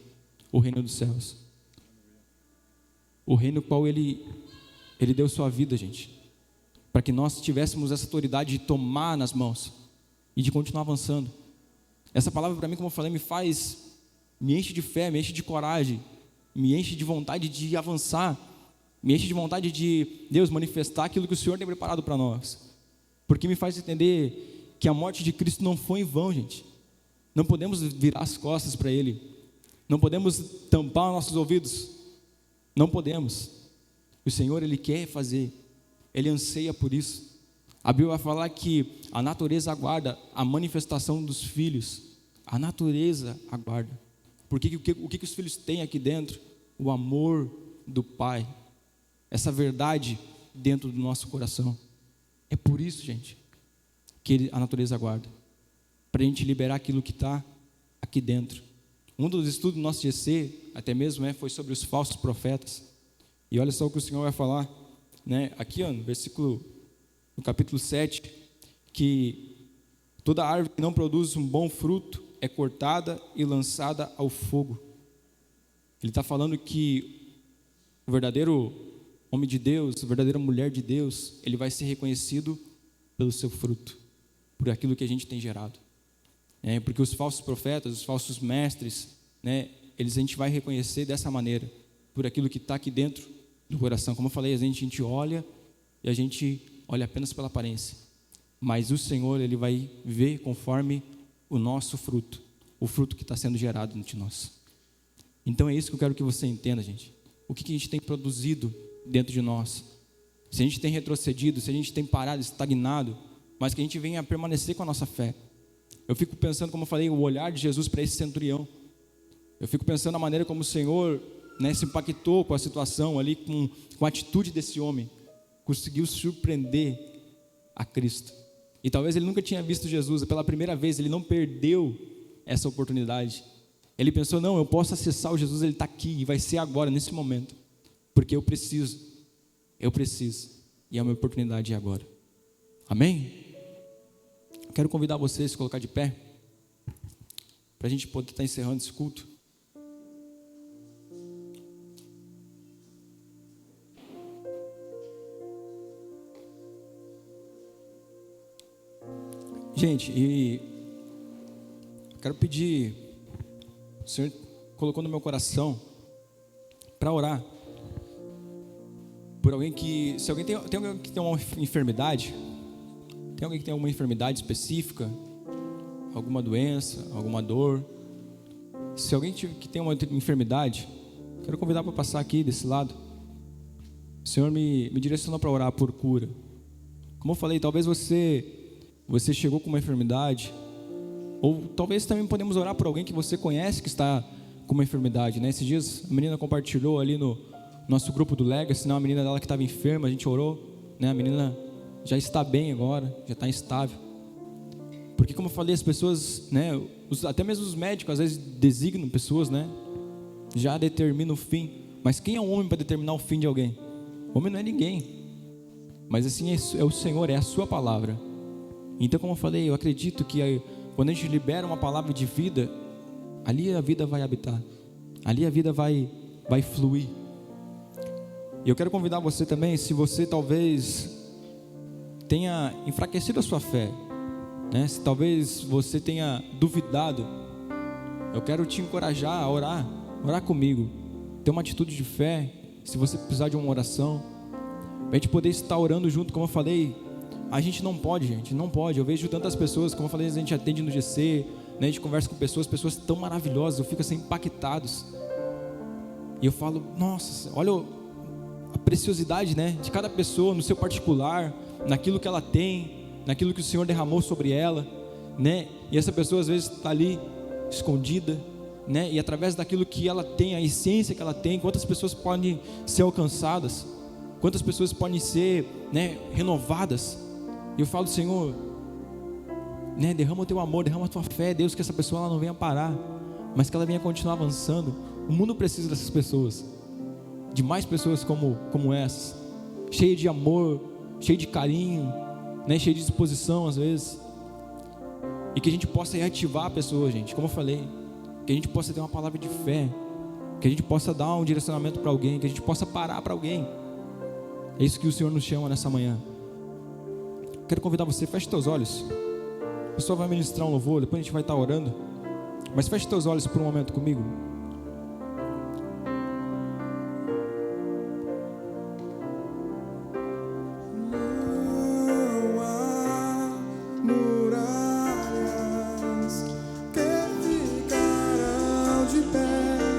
o reino dos céus, o reino qual Ele deu sua vida, gente, para que nós tivéssemos essa autoridade de tomar nas mãos e de continuar avançando. Essa palavra para mim, como eu falei, me enche de fé, me enche de coragem, me enche de vontade de avançar, me enche de vontade de, Deus, manifestar aquilo que o Senhor tem preparado para nós, porque me faz entender que a morte de Cristo não foi em vão, gente. Não podemos virar as costas para Ele, Não podemos tampar nossos ouvidos. Não podemos. O Senhor, Ele quer fazer. Ele anseia por isso. A Bíblia vai falar que a natureza aguarda a manifestação dos filhos. A natureza aguarda. Porque o que os filhos têm aqui dentro? O amor do Pai. Essa verdade dentro do nosso coração. É por isso, gente, que a natureza aguarda. Para a gente liberar aquilo que está aqui dentro. Um dos estudos do nosso GC, até mesmo, foi sobre os falsos profetas. E olha só o que o Senhor vai falar, aqui no versículo, no capítulo 7, que toda árvore que não produz um bom fruto é cortada e lançada ao fogo. Ele está falando que o verdadeiro homem de Deus, a verdadeira mulher de Deus, ele vai ser reconhecido pelo seu fruto, por aquilo que a gente tem gerado. Porque os falsos profetas, os falsos mestres, a gente vai reconhecer dessa maneira, por aquilo que está aqui dentro do coração. Como eu falei, a gente olha e a gente olha apenas pela aparência, mas o Senhor, Ele vai ver conforme o nosso fruto, o fruto que está sendo gerado entre nós. Então é isso que eu quero que você entenda, gente. O que a gente tem produzido dentro de nós? Se a gente tem retrocedido, se a gente tem parado, estagnado, mas que a gente venha permanecer com a nossa fé. Eu fico pensando, como eu falei, o olhar de Jesus para esse centurião. Eu fico pensando na maneira como o Senhor se impactou com a situação ali, com a atitude desse homem. Conseguiu surpreender a Cristo. E talvez ele nunca tinha visto Jesus, pela primeira vez ele não perdeu essa oportunidade. Ele pensou, não, eu posso acessar o Jesus, ele está aqui e vai ser agora, nesse momento. Porque eu preciso, e a minha oportunidade é agora. Amém? Quero convidar vocês a se colocar de pé, para a gente poder estar encerrando esse culto. Gente, e quero pedir, o Senhor colocou no meu coração, para orar, por alguém que, se alguém tem alguém que tem uma enfermidade, tem alguém que tem alguma enfermidade específica, alguma doença, alguma dor, se alguém que tem uma enfermidade, quero convidar para passar aqui desse lado. O Senhor me direcionou para orar por cura. Como eu falei, talvez você chegou com uma enfermidade, ou talvez também podemos orar por alguém que você conhece que está com uma enfermidade, Esses dias a menina compartilhou ali no nosso grupo do Legacy, uma menina dela que estava enferma, a gente orou, a menina já está bem agora, já está instável. Porque como eu falei, as pessoas, até mesmo os médicos às vezes designam pessoas, já determinam o fim. Mas quem é o homem para determinar o fim de alguém? O homem não é ninguém. Mas assim é o Senhor, é a sua palavra. Então, como eu falei, eu acredito que quando a gente libera uma palavra de vida, ali a vida vai habitar, ali a vida vai fluir. E eu quero convidar você também, se você talvez tenha enfraquecido a sua fé, se talvez você tenha duvidado, eu quero te encorajar a orar comigo, ter uma atitude de fé. Se você precisar de uma oração, para a gente poder estar orando junto. Como eu falei, a gente não pode, eu vejo tantas pessoas, como eu falei, a gente atende no GC, a gente conversa com pessoas tão maravilhosas, eu fico assim impactados, e eu falo, nossa, olha a preciosidade, de cada pessoa no seu particular, naquilo que ela tem, naquilo que o Senhor derramou sobre ela, e essa pessoa às vezes está ali escondida, e através daquilo que ela tem, a essência que ela tem, quantas pessoas podem ser alcançadas, quantas pessoas podem ser renovadas. E eu falo, Senhor, derrama o teu amor, derrama a tua fé, Deus, que essa pessoa ela não venha parar, mas que ela venha continuar avançando. O mundo precisa dessas pessoas, de mais pessoas como essas, cheia de amor, cheia de carinho, cheia de disposição às vezes, e que a gente possa reativar a pessoa, gente, como eu falei, que a gente possa ter uma palavra de fé, que a gente possa dar um direcionamento para alguém, que a gente possa parar para alguém. É isso que o Senhor nos chama nessa manhã. Quero convidar você, feche teus olhos. O pessoal vai ministrar um louvor, depois a gente vai estar orando, mas feche teus olhos por um momento comigo. Muralhas que ficarão de pé.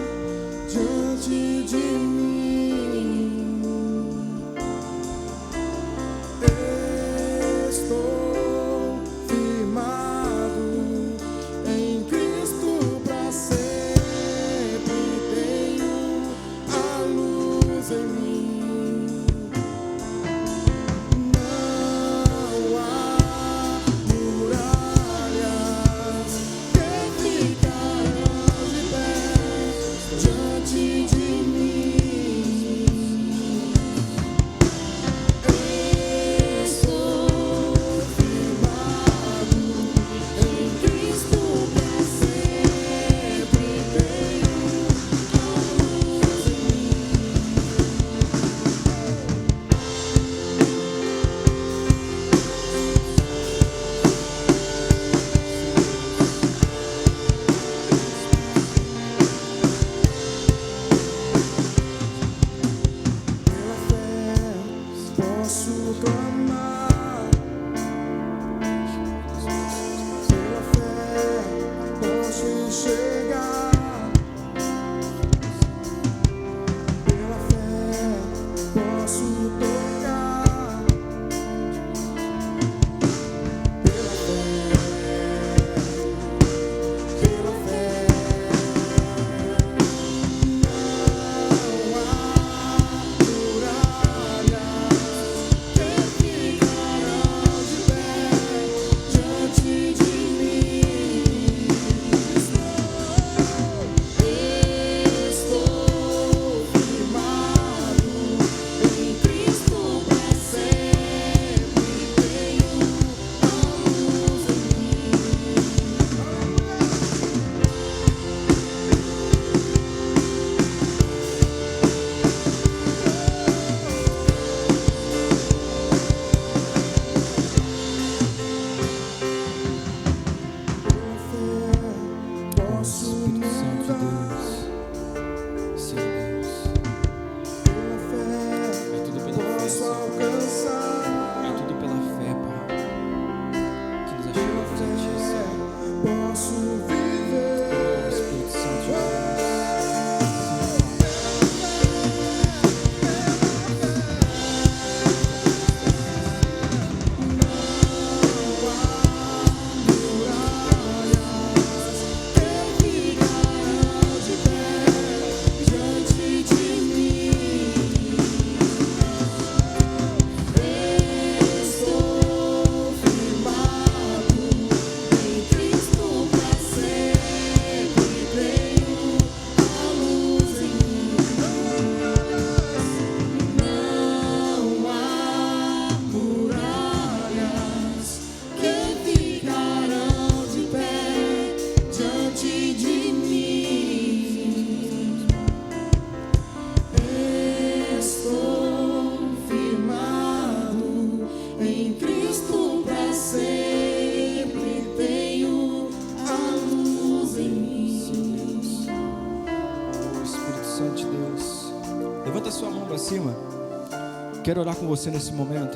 quero orar com você nesse momento,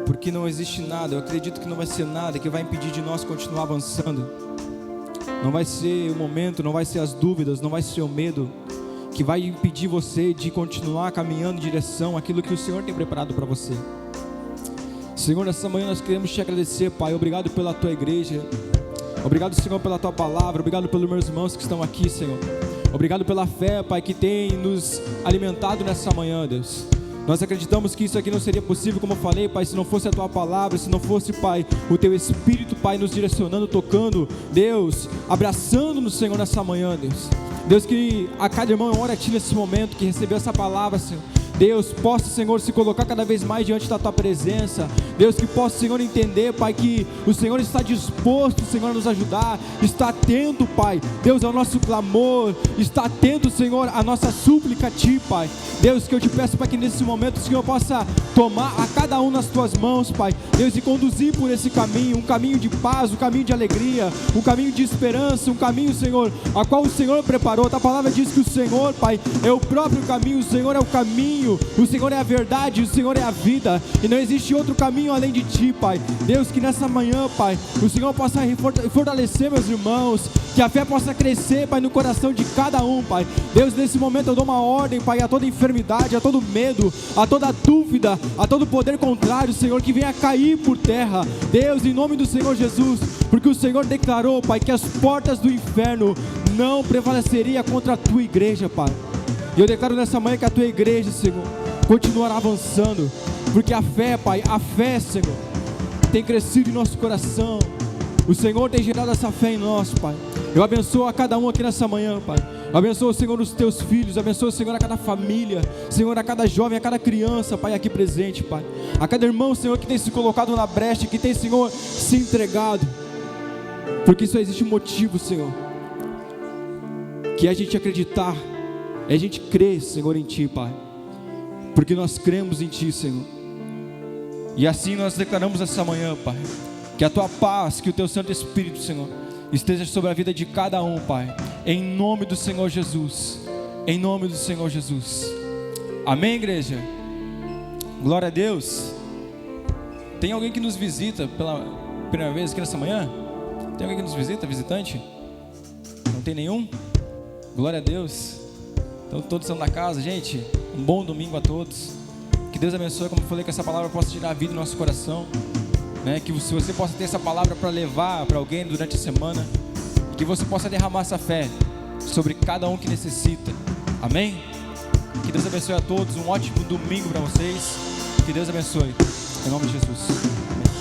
porque não existe nada, eu acredito que não vai ser nada que vai impedir de nós continuar avançando. Não vai ser o momento, não vai ser as dúvidas, não vai ser o medo que vai impedir você de continuar caminhando em direção àquilo que o Senhor tem preparado para você. Senhor, nessa manhã nós queremos te agradecer, Pai. Obrigado pela tua igreja. Obrigado, Senhor, pela tua palavra. Obrigado pelos meus irmãos que estão aqui, Senhor. Obrigado pela fé, Pai, que tem nos alimentado nessa manhã, Deus. Nós acreditamos que isso aqui não seria possível, como eu falei, Pai, se não fosse a tua palavra, se não fosse, Pai, o teu Espírito, Pai, nos direcionando, tocando, Deus, abraçando-nos, Senhor, nessa manhã, Deus. Deus, que a cada irmão ore a Ti nesse momento, que recebeu essa palavra, Senhor. Deus, possa, Senhor, se colocar cada vez mais diante da Tua presença. Deus, que possa, Senhor, entender, Pai, que o Senhor está disposto, Senhor, a nos ajudar. Está atento, Pai, Deus, ao nosso clamor. Está atento, Senhor, à nossa súplica a Ti, Pai. Deus, que eu te peço, Pai, que nesse momento o Senhor possa tomar a cada um nas Tuas mãos, Pai. Deus, e conduzir por esse caminho, um caminho de paz, um caminho de alegria, um caminho de esperança, um caminho, Senhor, a qual o Senhor preparou. A palavra diz que o Senhor, Pai, é o próprio caminho, o Senhor é o caminho, o Senhor é a verdade, o Senhor é a vida, e não existe outro caminho além de Ti, Pai. Deus, que nessa manhã, Pai, o Senhor possa fortalecer meus irmãos, que a fé possa crescer, Pai, no coração de cada um, Pai. Deus, nesse momento eu dou uma ordem, Pai, a toda enfermidade, a todo medo, a toda dúvida, a todo poder contrário, Senhor, que venha cair por terra. Deus, em nome do Senhor Jesus, porque o Senhor declarou, Pai, que as portas do inferno não prevaleceria contra a Tua igreja, Pai. E eu declaro nessa manhã que a Tua igreja, Senhor, continuará avançando, porque a fé, Pai, a fé, Senhor, tem crescido em nosso coração. O Senhor tem gerado essa fé em nós, Pai. Eu abençoo a cada um aqui nessa manhã, Pai. Eu abençoo, Senhor, os Teus filhos. Eu abençoo, Senhor, a cada família, Senhor, a cada jovem, a cada criança, Pai, aqui presente, Pai. A cada irmão, Senhor, que tem se colocado na brecha, que tem, Senhor, se entregado. Porque só existe um motivo, Senhor, que é a gente acreditar, é a gente crer, Senhor, em Ti, Pai. Porque nós cremos em Ti, Senhor. E assim nós declaramos essa manhã, Pai, que a Tua paz, que o Teu Santo Espírito, Senhor, esteja sobre a vida de cada um, Pai, em nome do Senhor Jesus, em nome do Senhor Jesus. Amém, igreja? Glória a Deus. Tem alguém que nos visita pela primeira vez aqui nessa manhã? Tem alguém que nos visita, visitante? Não tem nenhum? Glória a Deus. Então todos estão na casa, gente. Um bom domingo a todos. Que Deus abençoe, como eu falei, que essa palavra possa tirar a vida do nosso coração, né? Que se você possa ter essa palavra para levar para alguém durante a semana, que você possa derramar essa fé sobre cada um que necessita. Amém? Que Deus abençoe a todos. Um ótimo domingo para vocês. Que Deus abençoe. Em nome de Jesus. Amém.